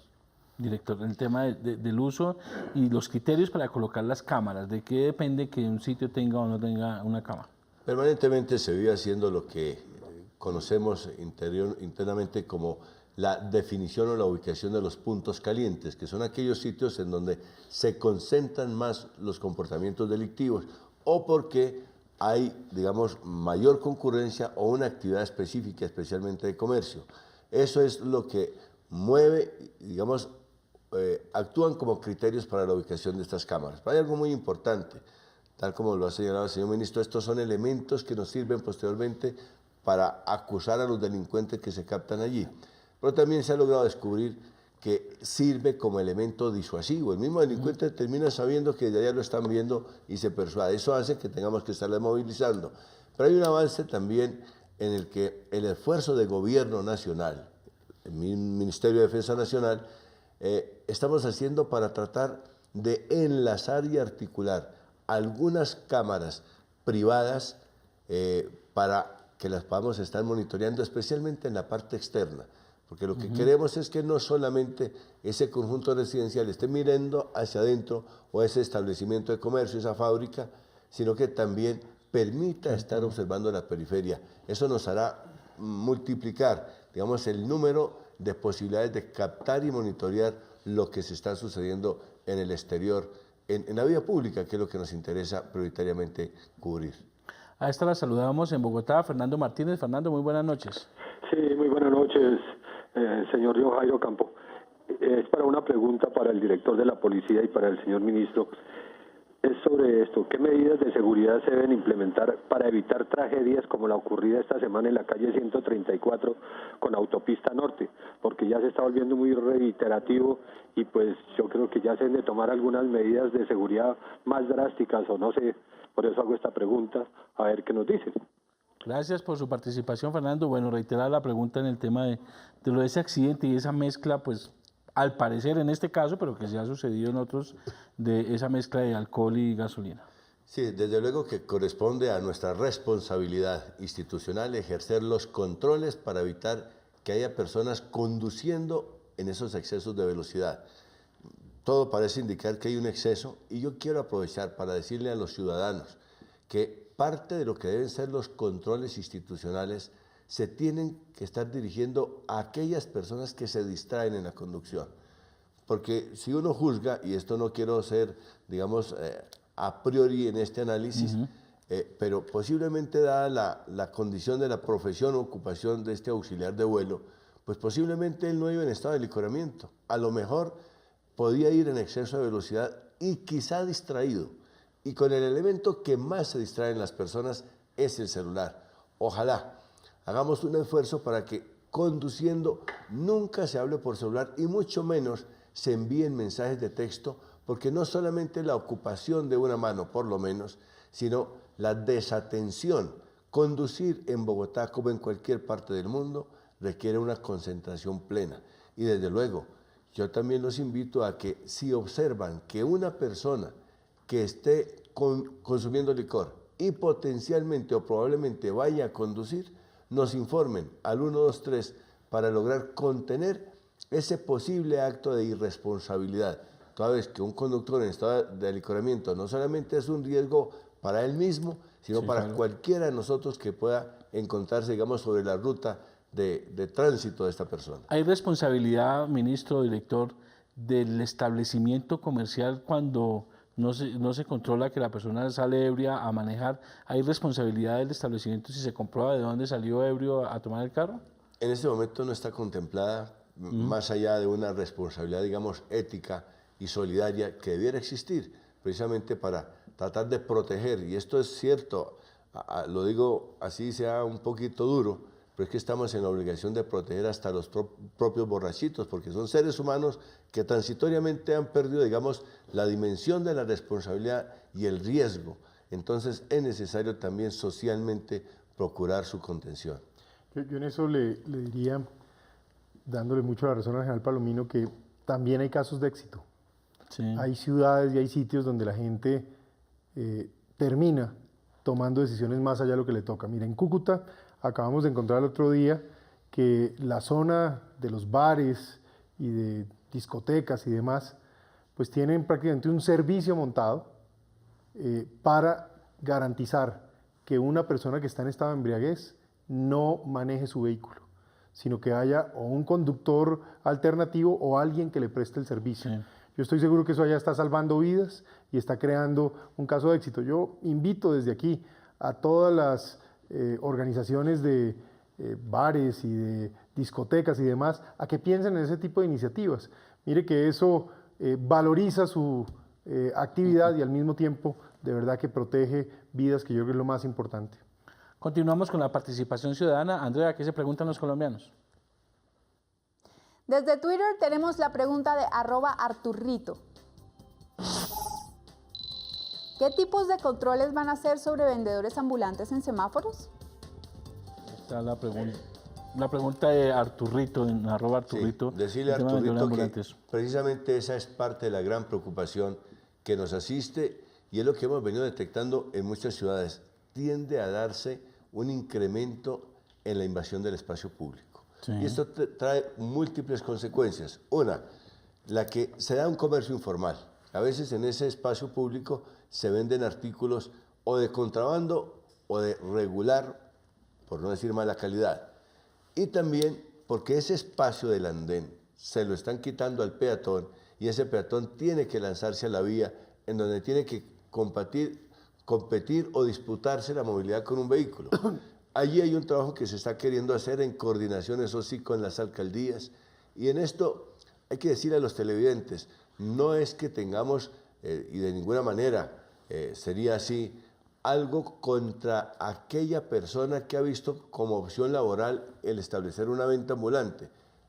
Director, el tema del uso y los criterios para colocar las cámaras, ¿de qué depende que un sitio tenga o no tenga una cámara? Permanentemente se vive haciendo lo que conocemos internamente como la definición o la ubicación de los puntos calientes, que son aquellos sitios en donde se concentran más los comportamientos delictivos o porque hay, digamos, mayor concurrencia o una actividad específica, especialmente de comercio. Eso es lo que mueve, digamos, actúan como criterios para la ubicación de estas cámaras. Pero hay algo muy importante, tal como lo ha señalado el señor ministro, estos son elementos que nos sirven posteriormente para acusar a los delincuentes que se captan allí. Pero también se ha logrado descubrir que sirve como elemento disuasivo. El mismo delincuente termina sabiendo que ya lo están viendo y se persuade. Eso hace que tengamos que estarle movilizando. Pero hay un avance también en el que el esfuerzo de gobierno nacional, el Ministerio de Defensa Nacional, estamos haciendo para tratar de enlazar y articular algunas cámaras privadas para que las podamos estar monitoreando, especialmente en la parte externa. Porque lo que queremos es que no solamente ese conjunto residencial esté mirando hacia adentro o ese establecimiento de comercio, esa fábrica, sino que también permita estar observando la periferia. Eso nos hará multiplicar, digamos, el número de posibilidades de captar y monitorear lo que se está sucediendo en el exterior, en la vía pública, que es lo que nos interesa prioritariamente cubrir. A esta la saludamos en Bogotá, Fernando Martínez. Fernando, muy buenas noches. Sí, muy buenas noches, señor John Jairo Campo. Es para una pregunta para el director de la policía y para el señor ministro. Es sobre esto. ¿Qué medidas de seguridad se deben implementar para evitar tragedias como la ocurrida esta semana en la calle 134 con Autopista Norte? Porque ya se está volviendo muy reiterativo y pues yo creo que ya se deben de tomar algunas medidas de seguridad más drásticas o no sé. Por eso hago esta pregunta, a ver qué nos dicen. Gracias por su participación, Fernando. Bueno, reiterar la pregunta en el tema de lo de ese accidente y esa mezcla, pues al parecer en este caso, pero que se ha sucedido en otros, de esa mezcla de alcohol y gasolina. Sí, desde luego que corresponde a nuestra responsabilidad institucional ejercer los controles para evitar que haya personas conduciendo en esos excesos de velocidad. Todo parece indicar que hay un exceso y yo quiero aprovechar para decirle a los ciudadanos que parte de lo que deben ser los controles institucionales se tienen que estar dirigiendo a aquellas personas que se distraen en la conducción. Porque si uno juzga, y esto no quiero ser, digamos, a priori en este análisis, pero posiblemente dada la condición de la profesión o ocupación de este auxiliar de vuelo, pues posiblemente él no iba en estado de licoramiento. A lo mejor podía ir en exceso de velocidad y quizá distraído. Y con el elemento que más se distraen las personas es el celular. Ojalá hagamos un esfuerzo para que conduciendo nunca se hable por celular y mucho menos se envíen mensajes de texto, porque no solamente la ocupación de una mano, por lo menos, sino la desatención. Conducir en Bogotá, como en cualquier parte del mundo, requiere una concentración plena. Y desde luego, yo también los invito a que si observan que una persona que esté consumiendo licor y potencialmente o probablemente vaya a conducir, nos informen al 123 para lograr contener ese posible acto de irresponsabilidad. Toda vez que un conductor en estado de alicoramiento no solamente es un riesgo para él mismo, sino para cualquiera de nosotros que pueda encontrarse, digamos, sobre la ruta de tránsito de esta persona. ¿Hay responsabilidad, ministro, director, del establecimiento comercial cuando no se controla que la persona sale ebria a manejar? ¿Hay responsabilidad del establecimiento si se comprueba de dónde salió ebrio a tomar el carro? En este momento no está contemplada, más allá de una responsabilidad, digamos, ética y solidaria que debiera existir, precisamente para tratar de proteger, y esto es cierto, lo digo así sea un poquito duro, pero es que estamos en la obligación de proteger hasta los propios borrachitos, porque son seres humanos que transitoriamente han perdido, digamos, la dimensión de la responsabilidad y el riesgo. Entonces es necesario también socialmente procurar su contención. Yo en eso le diría, dándole mucho la razón al general Palomino, que también hay casos de éxito. Sí. Hay ciudades y hay sitios donde la gente termina tomando decisiones más allá de lo que le toca. Mira, en Cúcuta acabamos de encontrar el otro día que la zona de los bares y de discotecas y demás, pues tienen prácticamente un servicio montado para garantizar que una persona que está en estado de embriaguez no maneje su vehículo, sino que haya o un conductor alternativo o alguien que le preste el servicio. Sí. Yo estoy seguro que eso ya está salvando vidas y está creando un caso de éxito. Yo invito desde aquí a todas las organizaciones de bares y de discotecas y demás a que piensen en ese tipo de iniciativas. Mire que eso valoriza su actividad y al mismo tiempo de verdad que protege vidas, que yo creo que es lo más importante. Continuamos con la participación ciudadana. Andrea, ¿qué se preguntan los colombianos? Desde Twitter tenemos la pregunta de @Arturrito. ¿Qué tipos de controles van a hacer sobre vendedores ambulantes en semáforos? Está la pregunta de Arturrito, en @Arturrito. Sí, decirle a Arturrito que precisamente esa es parte de la gran preocupación que nos asiste y es lo que hemos venido detectando en muchas ciudades. Tiende a darse un incremento en la invasión del espacio público. Sí. Y esto trae múltiples consecuencias. Una, la que se da un comercio informal. A veces en ese espacio público se venden artículos o de contrabando o de regular, por no decir mala calidad. Y también porque ese espacio del andén se lo están quitando al peatón y ese peatón tiene que lanzarse a la vía en donde tiene que competir o disputarse la movilidad con un vehículo. Allí hay un trabajo que se está queriendo hacer en coordinación, eso sí, con las alcaldías. Y en esto hay que decirle a los televidentes, no es que tengamos, y de ninguna manera sería así, algo contra aquella persona que ha visto como opción laboral el establecer una venta ambulante.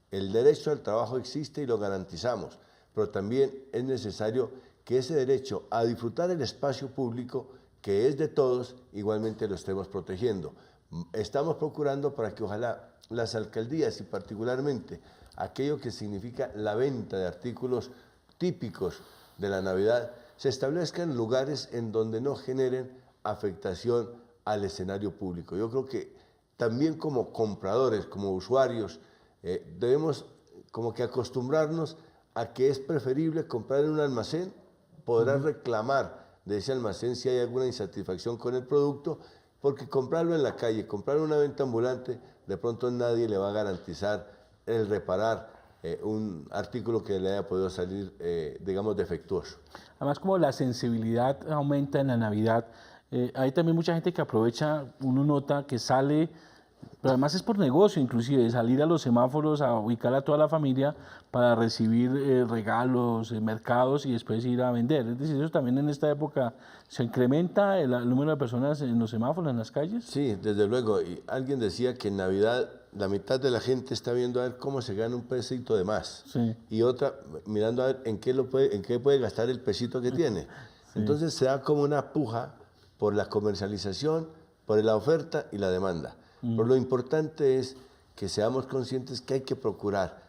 El derecho al trabajo existe y lo garantizamos, pero también es necesario que ese derecho a disfrutar el espacio público, que es de todos, igualmente lo estemos protegiendo. Estamos procurando para que ojalá las alcaldías y particularmente aquello que significa la venta de artículos típicos de la Navidad se establezcan lugares en donde no generen afectación al escenario público. Yo creo que también como compradores, como usuarios, debemos como que acostumbrarnos a que es preferible comprar en un almacén, podrás reclamar de ese almacén si hay alguna insatisfacción con el producto, porque comprarlo en la calle, comprar una venta ambulante, de pronto nadie le va a garantizar el reparar un artículo que le haya podido salir, digamos, defectuoso. Además, como la sensibilidad aumenta en la Navidad, hay también mucha gente que aprovecha, uno nota que sale, pero además es por negocio, inclusive, salir a los semáforos a ubicar a toda la familia para recibir regalos, mercados y después ir a vender. Es decir, eso también en esta época, ¿se incrementa el número de personas en los semáforos, en las calles? Sí, desde luego. Y alguien decía que en Navidad la mitad de la gente está viendo a ver cómo se gana un pesito de más. Sí. Y otra mirando a ver en qué puede gastar el pesito que tiene. Sí. Entonces se da como una puja por la comercialización, por la oferta y la demanda. Pero lo importante es que seamos conscientes que hay que procurar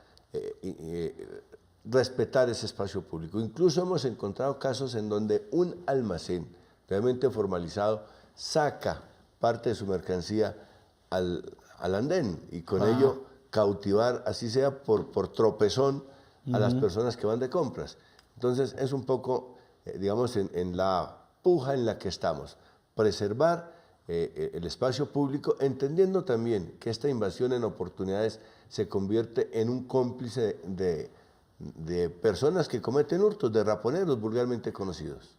respetar ese espacio público. Incluso hemos encontrado casos en donde un almacén realmente formalizado saca parte de su mercancía al andén y con ello cautivar, así sea por tropezón, a las personas que van de compras. Entonces es un poco, digamos, en la puja en la que estamos, preservar el espacio público, entendiendo también que esta invasión en oportunidades se convierte en un cómplice de personas que cometen hurtos, de raponeros vulgarmente conocidos.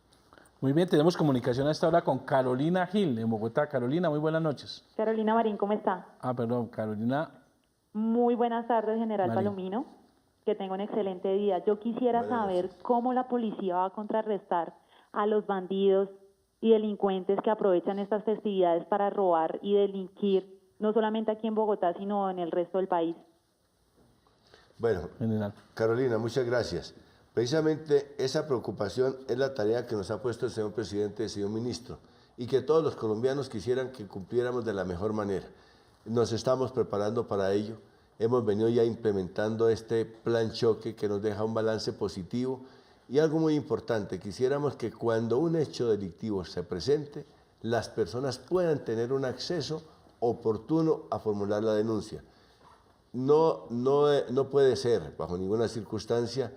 Muy bien, tenemos comunicación a esta hora con Carolina Gil, en Bogotá. Carolina, muy buenas noches. Carolina Marín, ¿cómo está? Perdón, Carolina. Muy buenas tardes, General Marín Palomino. Que tenga un excelente día. Yo quisiera saber cómo la policía va a contrarrestar a los bandidos y delincuentes que aprovechan estas festividades para robar y delinquir, no solamente aquí en Bogotá, sino en el resto del país. Bueno, general. Carolina, muchas gracias. Precisamente esa preocupación es la tarea que nos ha puesto el señor presidente y el señor ministro, y que todos los colombianos quisieran que cumpliéramos de la mejor manera. Nos estamos preparando para ello. Hemos venido ya implementando este plan choque que nos deja un balance positivo. Y algo muy importante, quisiéramos que cuando un hecho delictivo se presente, las personas puedan tener un acceso oportuno a formular la denuncia. No puede ser, bajo ninguna circunstancia,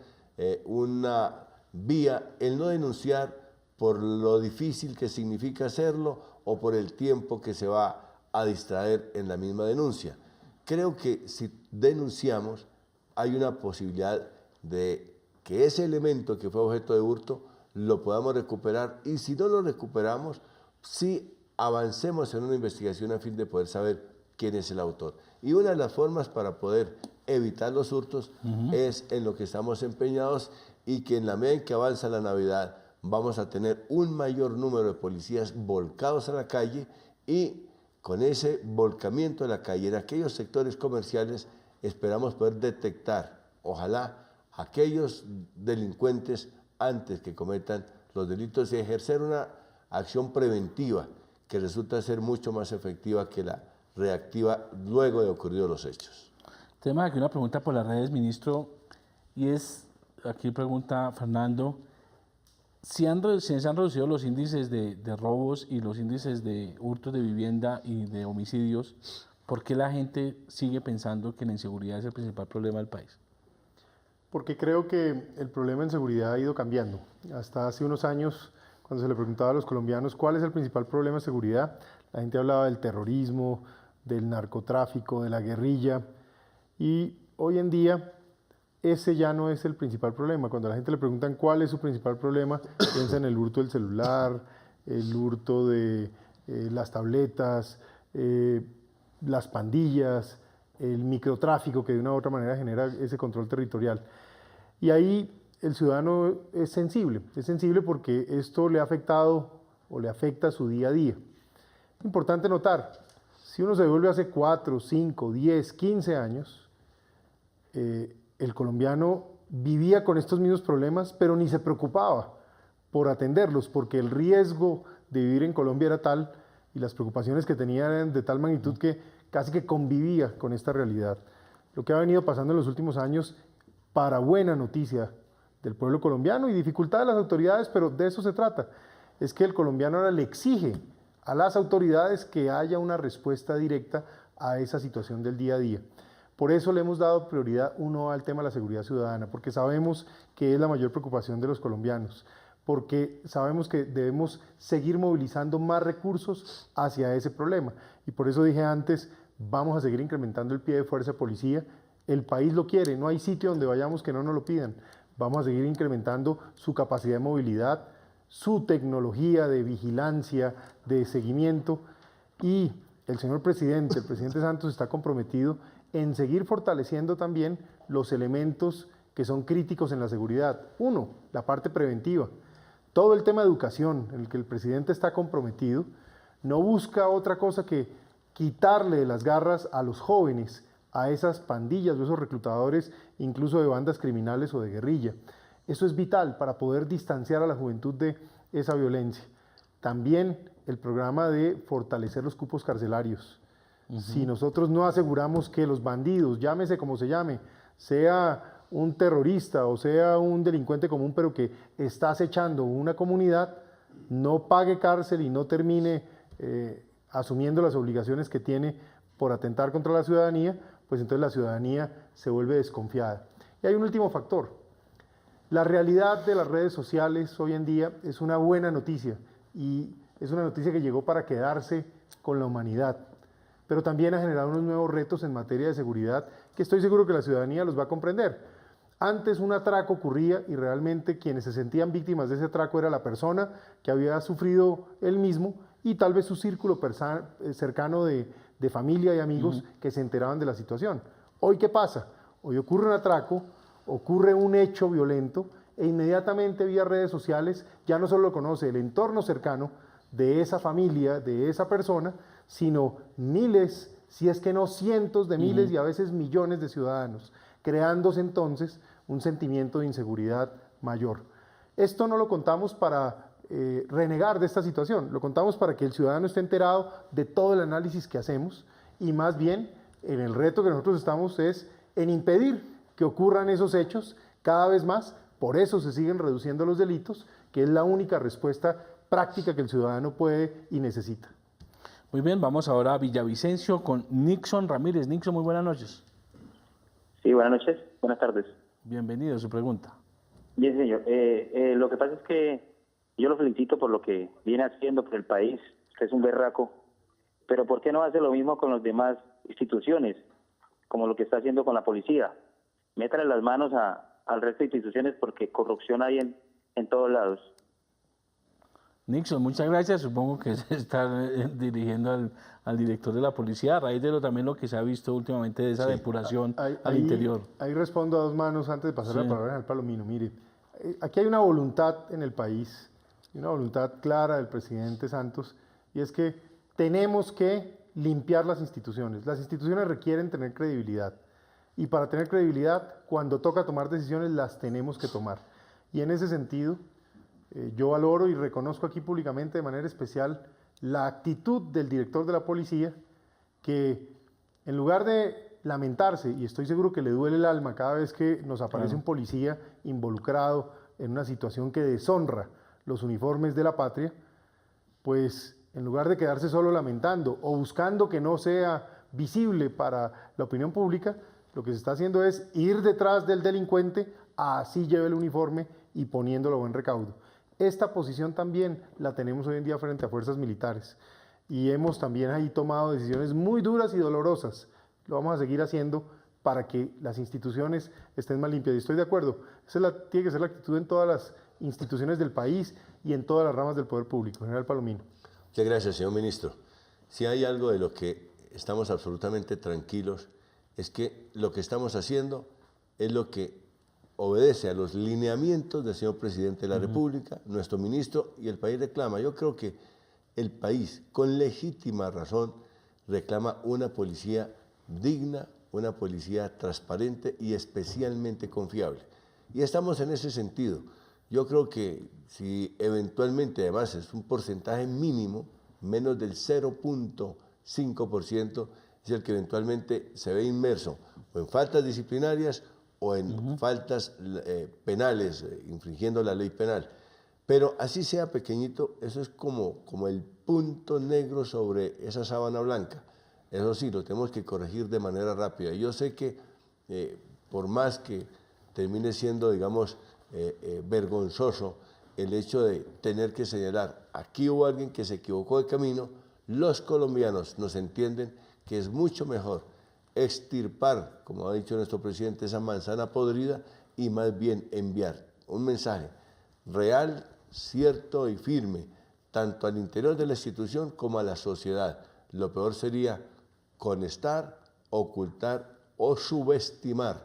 una vía el no denunciar por lo difícil que significa hacerlo o por el tiempo que se va a distraer en la misma denuncia. Creo que si denunciamos, hay una posibilidad de que ese elemento que fue objeto de hurto lo podamos recuperar, y si no lo recuperamos, sí avancemos en una investigación a fin de poder saber quién es el autor. Y una de las formas para poder evitar los hurtos es en lo que estamos empeñados, y que en la medida en que avanza la Navidad vamos a tener un mayor número de policías volcados a la calle, y con ese volcamiento a la calle en aquellos sectores comerciales esperamos poder detectar, ojalá, aquellos delincuentes antes que cometan los delitos, y ejercer una acción preventiva que resulta ser mucho más efectiva que la reactiva luego de ocurridos los hechos. Tenemos aquí una pregunta por las redes, ministro, y es, aquí pregunta Fernando, si se han reducido los índices de robos y los índices de hurtos de vivienda y de homicidios, ¿por qué la gente sigue pensando que la inseguridad es el principal problema del país? Porque creo que el problema en seguridad ha ido cambiando. Hasta hace unos años, cuando se le preguntaba a los colombianos cuál es el principal problema de seguridad, la gente hablaba del terrorismo, del narcotráfico, de la guerrilla, y hoy en día ese ya no es el principal problema. Cuando a la gente le preguntan cuál es su principal problema, piensa en el hurto del celular, el hurto de las tabletas, las pandillas, el microtráfico que de una u otra manera genera ese control territorial. Y ahí el ciudadano es sensible porque esto le ha afectado o le afecta su día a día. Importante notar, si uno se devuelve hace 4, 5, 10, 15 años, el colombiano vivía con estos mismos problemas, pero ni se preocupaba por atenderlos, porque el riesgo de vivir en Colombia era tal y las preocupaciones que tenía eran de tal magnitud que casi que convivía con esta realidad. Lo que ha venido pasando en los últimos años, para buena noticia del pueblo colombiano y dificultad de las autoridades, pero de eso se trata, es que el colombiano ahora le exige a las autoridades que haya una respuesta directa a esa situación del día a día. Por eso le hemos dado prioridad, uno, al tema de la seguridad ciudadana, porque sabemos que es la mayor preocupación de los colombianos, porque sabemos que debemos seguir movilizando más recursos hacia ese problema. Y por eso dije antes, vamos a seguir incrementando el pie de fuerza de policía. El país lo quiere, no hay sitio donde vayamos que no nos lo pidan. Vamos a seguir incrementando su capacidad de movilidad, su tecnología de vigilancia, de seguimiento. Y el señor presidente, el presidente Santos, está comprometido en seguir fortaleciendo también los elementos que son críticos en la seguridad. Uno, la parte preventiva. Todo el tema de educación, en el que el presidente está comprometido, no busca otra cosa que quitarle las garras a los jóvenes, a esas pandillas o esos reclutadores, incluso de bandas criminales o de guerrilla. Eso es vital para poder distanciar a la juventud de esa violencia. También el programa de fortalecer los cupos carcelarios. Si nosotros no aseguramos que los bandidos, llámese como se llame, sea un terrorista o sea un delincuente común, pero que está acechando una comunidad, no pague cárcel y no termine asumiendo las obligaciones que tiene por atentar contra la ciudadanía, pues entonces la ciudadanía se vuelve desconfiada. Y hay un último factor. La realidad de las redes sociales hoy en día es una buena noticia, y es una noticia que llegó para quedarse con la humanidad, pero también ha generado unos nuevos retos en materia de seguridad que estoy seguro que la ciudadanía los va a comprender. Antes un atraco ocurría y realmente quienes se sentían víctimas de ese atraco era la persona que había sufrido él mismo y tal vez su círculo cercano de familia y amigos que se enteraban de la situación. Hoy, ¿qué pasa? Hoy ocurre un atraco, ocurre un hecho violento e inmediatamente vía redes sociales ya no solo lo conoce el entorno cercano de esa familia, de esa persona, sino miles, si es que no cientos de miles y a veces millones de ciudadanos, creándose entonces un sentimiento de inseguridad mayor. Esto no lo contamos para renegar de esta situación, lo contamos para que el ciudadano esté enterado de todo el análisis que hacemos, y más bien en el reto que nosotros estamos es en impedir que ocurran esos hechos cada vez más. Por eso se siguen reduciendo los delitos, que es la única respuesta práctica que el ciudadano puede y necesita. Muy bien, vamos ahora a Villavicencio con Nixon Ramírez. Nixon, muy buenas noches. Sí, buenas noches, buenas tardes. Bienvenido, su pregunta. Bien, señor. Lo que pasa es que yo lo felicito por lo que viene haciendo por el país, que es un berraco, pero ¿por qué no hace lo mismo con las demás instituciones, como lo que está haciendo con la policía? Métale las manos a al resto de instituciones porque corrupción hay en todos lados. Nixon, muchas gracias. Supongo que se está dirigiendo al director de la policía a raíz de también lo que se ha visto últimamente de esa depuración al interior. Ahí respondo a dos manos antes de pasar la palabra al Palomino. Mire, aquí hay una voluntad en el país, una voluntad clara del presidente Santos, y es que tenemos que limpiar las instituciones. Las instituciones requieren tener credibilidad, y para tener credibilidad, cuando toca tomar decisiones, las tenemos que tomar. Y en ese sentido, yo valoro y reconozco aquí públicamente de manera especial la actitud del director de la policía, que en lugar de lamentarse, y estoy seguro que le duele el alma cada vez que nos aparece un policía involucrado en una situación que deshonra los uniformes de la patria, pues en lugar de quedarse solo lamentando o buscando que no sea visible para la opinión pública, lo que se está haciendo es ir detrás del delincuente, así lleve el uniforme y poniéndolo a buen recaudo. Esta posición también la tenemos hoy en día frente a fuerzas militares y hemos también ahí tomado decisiones muy duras y dolorosas. Lo vamos a seguir haciendo para que las instituciones estén más limpias. Y estoy de acuerdo, tiene que ser la actitud en todas las instituciones del país y en todas las ramas del poder público. General Palomino. Muchas gracias, señor ministro. Si hay algo de lo que estamos absolutamente tranquilos, es que lo que estamos haciendo es lo que obedece a los lineamientos del señor presidente de la República, nuestro ministro, y el país reclama. Yo creo que el país, con legítima razón, reclama una policía digna, una policía transparente y especialmente confiable. Y estamos en ese sentido. Yo creo que si eventualmente, además es un porcentaje mínimo, menos del 0.5%, es el que eventualmente se ve inmerso o en faltas disciplinarias o en faltas penales, infringiendo la ley penal. Pero así sea pequeñito, eso es como el punto negro sobre esa sábana blanca. Eso sí, lo tenemos que corregir de manera rápida. Yo sé que por más que termine siendo, digamos, vergonzoso el hecho de tener que señalar, aquí hubo alguien que se equivocó de camino, los colombianos nos entienden que es mucho mejor extirpar, como ha dicho nuestro presidente, esa manzana podrida y más bien enviar un mensaje real, cierto y firme, tanto al interior de la institución como a la sociedad. Lo peor sería conestar, ocultar o subestimar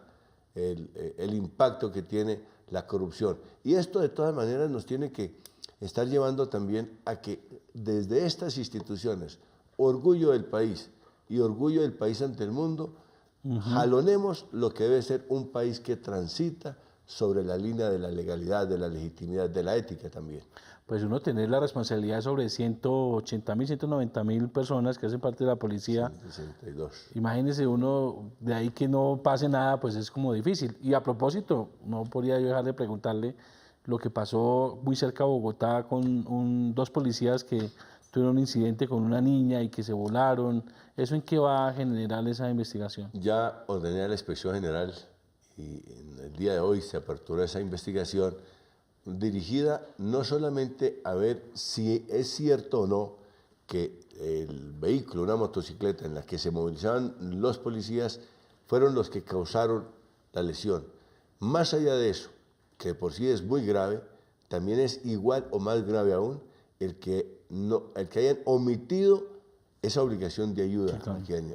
el impacto que tiene la corrupción. Y esto de todas maneras nos tiene que estar llevando también a que desde estas instituciones, orgullo del país y orgullo del país ante el mundo, jalonemos lo que debe ser un país que transita sobre la línea de la legalidad, de la legitimidad, de la ética también. Pues uno tener la responsabilidad sobre 180.000, 190.000 personas que hacen parte de la policía. 162. Imagínese uno de ahí que no pase nada, pues es como difícil. Y a propósito, no podría yo dejar de preguntarle lo que pasó muy cerca de Bogotá con dos policías que tuvieron un incidente con una niña y que se volaron. ¿Eso en qué va a generar esa investigación? Ya ordené a la Inspección General y en el día de hoy se aperturó esa investigación dirigida no solamente a ver si es cierto o no que el vehículo, una motocicleta en la que se movilizaban los policías, fueron los que causaron la lesión. Más allá de eso, que por sí es muy grave, también es igual o más grave aún el que hayan omitido esa obligación de ayuda.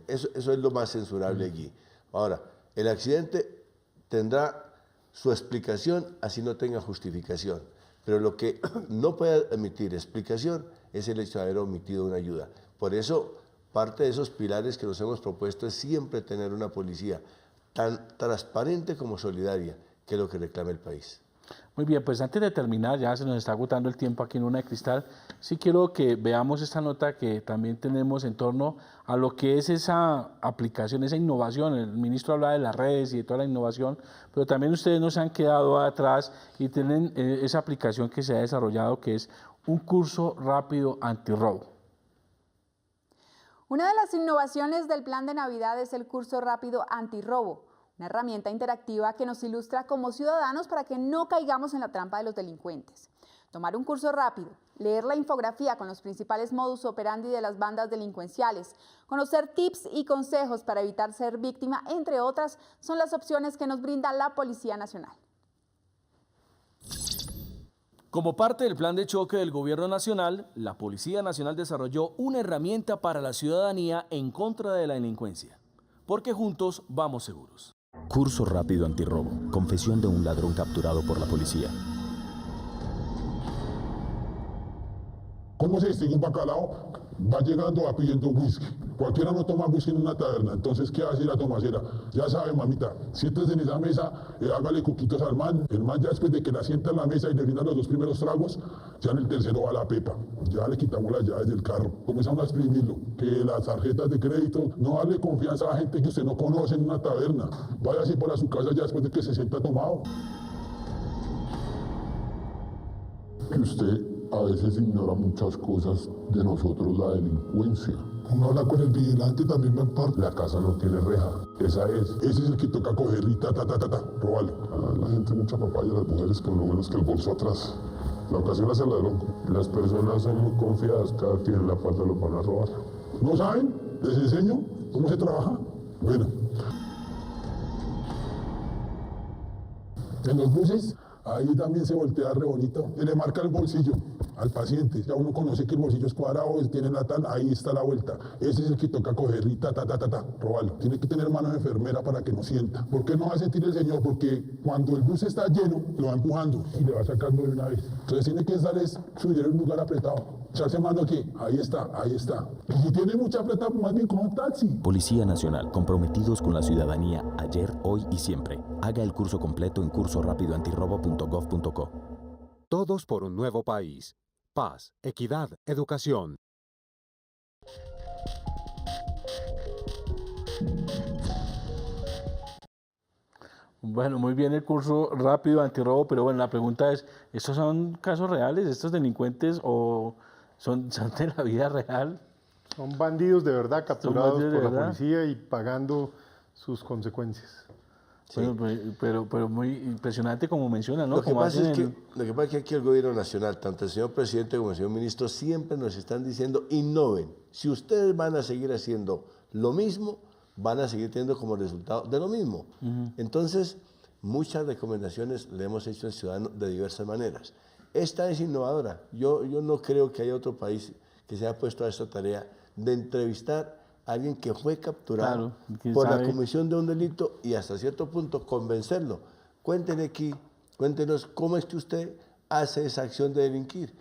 Eso es lo más censurable allí. Ahora, el accidente tendrá su explicación, así no tenga justificación. Pero lo que no puede admitir explicación es el hecho de haber omitido una ayuda. Por eso, parte de esos pilares que nos hemos propuesto es siempre tener una policía tan transparente como solidaria, que es lo que reclama el país. Muy bien, pues antes de terminar, ya se nos está agotando el tiempo aquí en Urna de Cristal, sí quiero que veamos esta nota que también tenemos en torno a lo que es esa aplicación, esa innovación. El ministro habla de las redes y de toda la innovación, pero también ustedes no se han quedado atrás y tienen esa aplicación que se ha desarrollado, que es un curso rápido antirrobo. Una de las innovaciones del plan de Navidad es el curso rápido antirrobo, una herramienta interactiva que nos ilustra como ciudadanos para que no caigamos en la trampa de los delincuentes. Tomar un curso rápido, leer la infografía con los principales modus operandi de las bandas delincuenciales, conocer tips y consejos para evitar ser víctima, entre otras, son las opciones que nos brinda la Policía Nacional. Como parte del plan de choque del Gobierno Nacional, la Policía Nacional desarrolló una herramienta para la ciudadanía en contra de la delincuencia. Porque juntos vamos seguros. Curso rápido antirrobo. Confesión de un ladrón capturado por la policía. ¿Cómo se distingue un bacalao? Va llegando, va pidiendo whisky. Cualquiera no toma whisky en una taberna, entonces ¿qué hace la tomacera? Ya sabe, mamita, siéntese en esa mesa, hágale cuquitos al man. El man ya después de que la sienta en la mesa y le brindan los 2 primeros tragos, ya en el tercero va la pepa. Ya le quitamos las llaves del carro, comenzamos a exprimirlo. Que las tarjetas de crédito, no darle confianza a la gente que usted no conoce en una taberna. Vaya así para su casa ya después de que se sienta tomado. Que usted a veces ignora muchas cosas de nosotros, la delincuencia. Uno habla con el vigilante, también va en parte. La casa no tiene reja, ese es el que toca coger y robarle. A la gente mucha papaya, las mujeres con lo menos que el bolso atrás. La ocasión hace el ladrón. Las personas son muy confiadas, cada quien en la falda lo van a robar. ¿No saben? ¿Les enseño cómo se trabaja? Bueno. En los buses, ahí también se voltea re bonito y le marca el bolsillo al paciente. Ya uno conoce que el bolsillo es cuadrado, tiene la tal, ahí está la vuelta. Ese es el que toca coger y robarlo. Tiene que tener mano de enfermera para que no sienta. ¿Por qué no va a sentir el señor? Porque cuando el bus está lleno, lo va empujando y le va sacando de una vez. Entonces tiene que estar subir en un lugar apretado. Echarse mano aquí, ahí está. Y si tiene mucha plata, más bien con un taxi. Policía Nacional, comprometidos con la ciudadanía ayer, hoy y siempre. Haga el curso completo en cursorapidoantirrobo.gov.co. Todos por un nuevo país. Paz, equidad, educación. Bueno, muy bien el curso rápido antirrobo, pero bueno, la pregunta es, ¿estos son casos reales, estos delincuentes, o son de la vida real? Son bandidos de verdad capturados bandidos de por la verdad. policía y pagando sus consecuencias. Sí. Bueno, pero muy impresionante como mencionan, ¿no? Lo que Como pasa es hacen que aquí el gobierno nacional, tanto el señor presidente como el señor ministro, siempre nos están diciendo, innoven. Si ustedes van a seguir haciendo lo mismo, van a seguir teniendo como resultado de lo mismo. Entonces, muchas recomendaciones le hemos hecho al ciudadano de diversas maneras. Esta es innovadora. Yo no creo que haya otro país que se haya puesto a esta tarea de entrevistar a alguien que fue capturado por la comisión de un delito y hasta cierto punto convencerlo. Cuéntenos cómo es que usted hace esa acción de delinquir.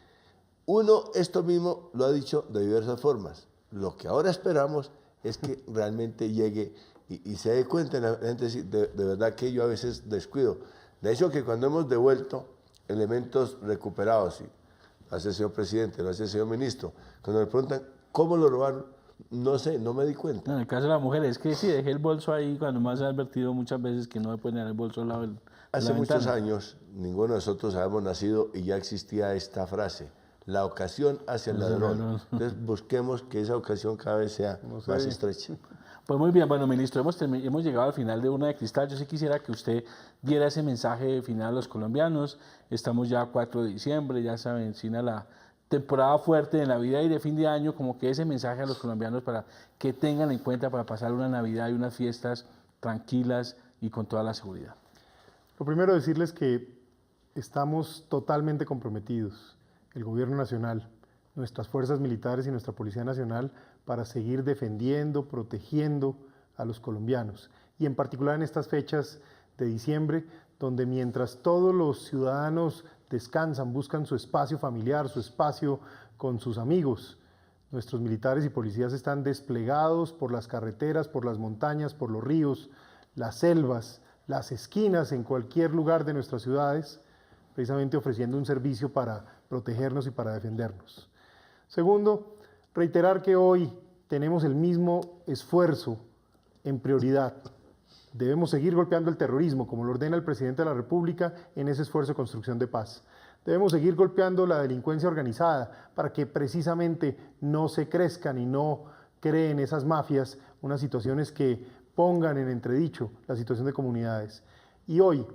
Uno, esto mismo lo ha dicho de diversas formas. Lo que ahora esperamos es que realmente llegue y se dé cuenta la gente de verdad que yo a veces descuido. De hecho, que cuando hemos devuelto elementos recuperados, y lo hace el señor presidente, lo hace el señor ministro, cuando me preguntan cómo lo robaron, no sé, no me di cuenta. No, en el caso de la mujer, es que sí, dejé el bolso ahí cuando más se ha advertido muchas veces que no me pueden dejar el bolso al lado de la Hace muchos ventana. años, ninguno de nosotros habíamos nacido y ya existía esta frase. La ocasión hacia el ladrón. Entonces busquemos que esa ocasión cada vez sea más estrecha. Pues muy bien, bueno, ministro, hemos llegado al final de Urna de Cristal. Yo sí quisiera que usted diera ese mensaje final a los colombianos. Estamos ya a 4 de diciembre, ya se avecina la temporada fuerte de Navidad y de fin de año, como que ese mensaje a los colombianos para que tengan en cuenta para pasar una Navidad y unas fiestas tranquilas y con toda la seguridad. Lo primero, decirles que estamos totalmente comprometidos, el Gobierno Nacional, nuestras fuerzas militares y nuestra Policía Nacional, para seguir defendiendo, protegiendo a los colombianos. Y en particular en estas fechas de diciembre, donde mientras todos los ciudadanos descansan, buscan su espacio familiar, su espacio con sus amigos, nuestros militares y policías están desplegados por las carreteras, por las montañas, por los ríos, las selvas, las esquinas, en cualquier lugar de nuestras ciudades, precisamente ofreciendo un servicio para protegernos y para defendernos. Segundo, reiterar que hoy tenemos el mismo esfuerzo en prioridad. Debemos seguir golpeando el terrorismo, como lo ordena el presidente de la República en ese esfuerzo de construcción de paz. Debemos seguir golpeando la delincuencia organizada para que precisamente no se crezcan y no creen esas mafias unas situaciones que pongan en entredicho la situación de comunidades. Y hoy,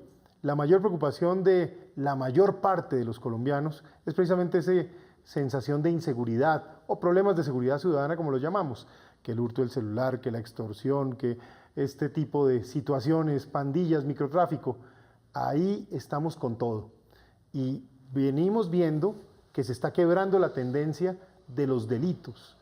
la mayor preocupación de la mayor parte de los colombianos es precisamente esa sensación de inseguridad o problemas de seguridad ciudadana, como lo llamamos, que el hurto del celular, que la extorsión, que este tipo de situaciones, pandillas, microtráfico. Ahí estamos con todo. Y venimos viendo que se está quebrando la tendencia de los delitos.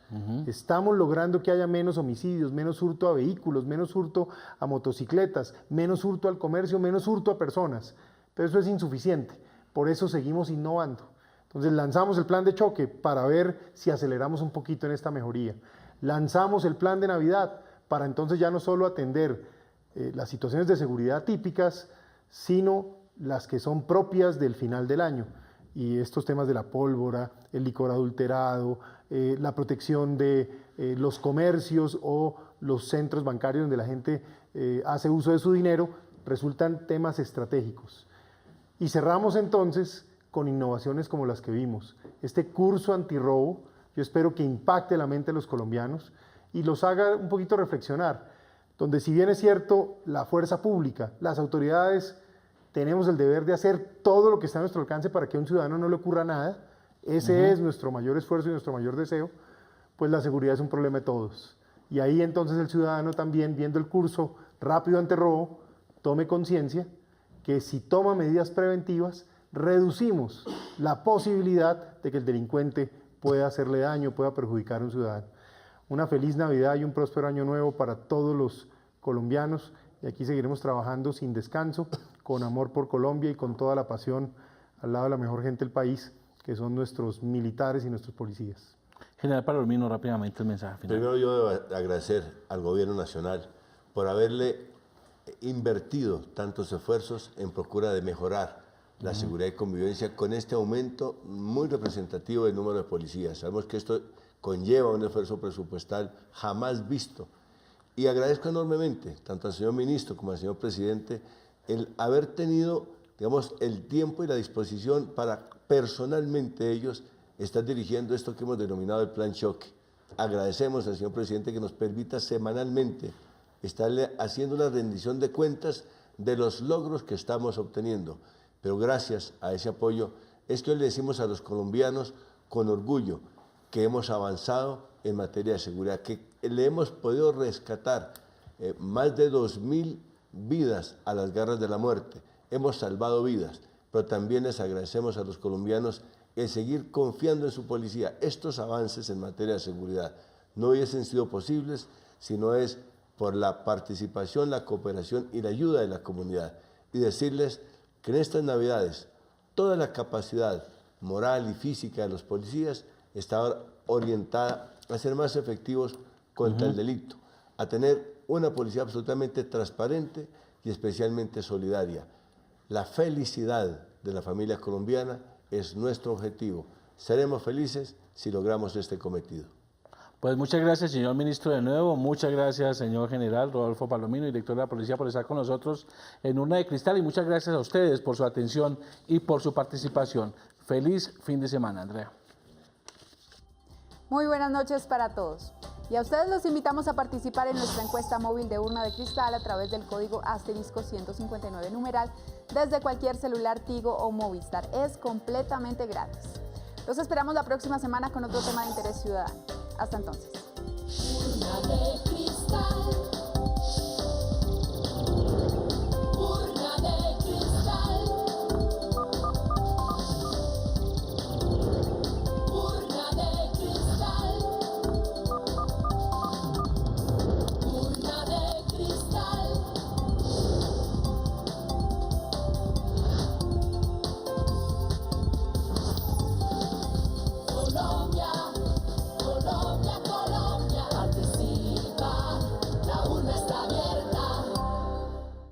Estamos logrando que haya menos homicidios, menos hurto a vehículos, menos hurto a motocicletas, menos hurto al comercio, menos hurto a personas. Pero eso es insuficiente, por eso seguimos innovando. Entonces lanzamos el plan de choque para ver si aceleramos un poquito en esta mejoría. Lanzamos el plan de Navidad para entonces ya no solo atender las situaciones de seguridad típicas, sino las que son propias del final del año. Y estos temas de la pólvora, el licor adulterado, la protección de los comercios o los centros bancarios donde la gente hace uso de su dinero, resultan temas estratégicos. Y cerramos entonces con innovaciones como las que vimos. Este curso antirrobo, yo espero que impacte la mente de los colombianos y los haga un poquito reflexionar, donde si bien es cierto, la fuerza pública, las autoridades, tenemos el deber de hacer todo lo que está a nuestro alcance para que a un ciudadano no le ocurra nada. Ese es nuestro mayor esfuerzo y nuestro mayor deseo, pues la seguridad es un problema de todos. Y ahí entonces el ciudadano también, viendo el curso rápido antirrobo, tome conciencia que si toma medidas preventivas, reducimos la posibilidad de que el delincuente pueda hacerle daño, pueda perjudicar a un ciudadano. Una feliz Navidad y un próspero año nuevo para todos los colombianos. Y aquí seguiremos trabajando sin descanso, con amor por Colombia y con toda la pasión al lado de la mejor gente del país, que son nuestros militares y nuestros policías. General Palomino, rápidamente el mensaje final. Primero yo debo agradecer al Gobierno Nacional por haberle invertido tantos esfuerzos en procura de mejorar la seguridad y convivencia con este aumento muy representativo del número de policías. Sabemos que esto conlleva un esfuerzo presupuestal jamás visto. Y agradezco enormemente, tanto al señor ministro como al señor presidente, el haber tenido, digamos, el tiempo y la disposición para personalmente ellos estar dirigiendo esto que hemos denominado el Plan Choque. Agradecemos al señor presidente que nos permita semanalmente estarle haciendo una rendición de cuentas de los logros que estamos obteniendo. Pero gracias a ese apoyo es que hoy le decimos a los colombianos con orgullo que hemos avanzado en materia de seguridad, que le hemos podido rescatar más de 2.000 vidas a las garras de la muerte. Hemos salvado vidas, pero también les agradecemos a los colombianos el seguir confiando en su policía. Estos avances en materia de seguridad no hubiesen sido posibles si no es por la participación, la cooperación y la ayuda de la comunidad. Y decirles que en estas Navidades toda la capacidad moral y física de los policías está orientada a ser más efectivos contra el delito, a tener una policía absolutamente transparente y especialmente solidaria. La felicidad de la familia colombiana es nuestro objetivo. Seremos felices si logramos este cometido. Pues muchas gracias, señor ministro, de nuevo. Muchas gracias, señor general Rodolfo Palomino, director de la policía, por estar con nosotros en Urna de Cristal. Y muchas gracias a ustedes por su atención y por su participación. Feliz fin de semana, Andrea. Muy buenas noches para todos. Y a ustedes los invitamos a participar en nuestra encuesta móvil de Urna de Cristal a través del código *159 numeral desde cualquier celular Tigo o Movistar. Es completamente gratis. Los esperamos la próxima semana con otro tema de interés ciudadano. Hasta entonces. Urna de Cristal.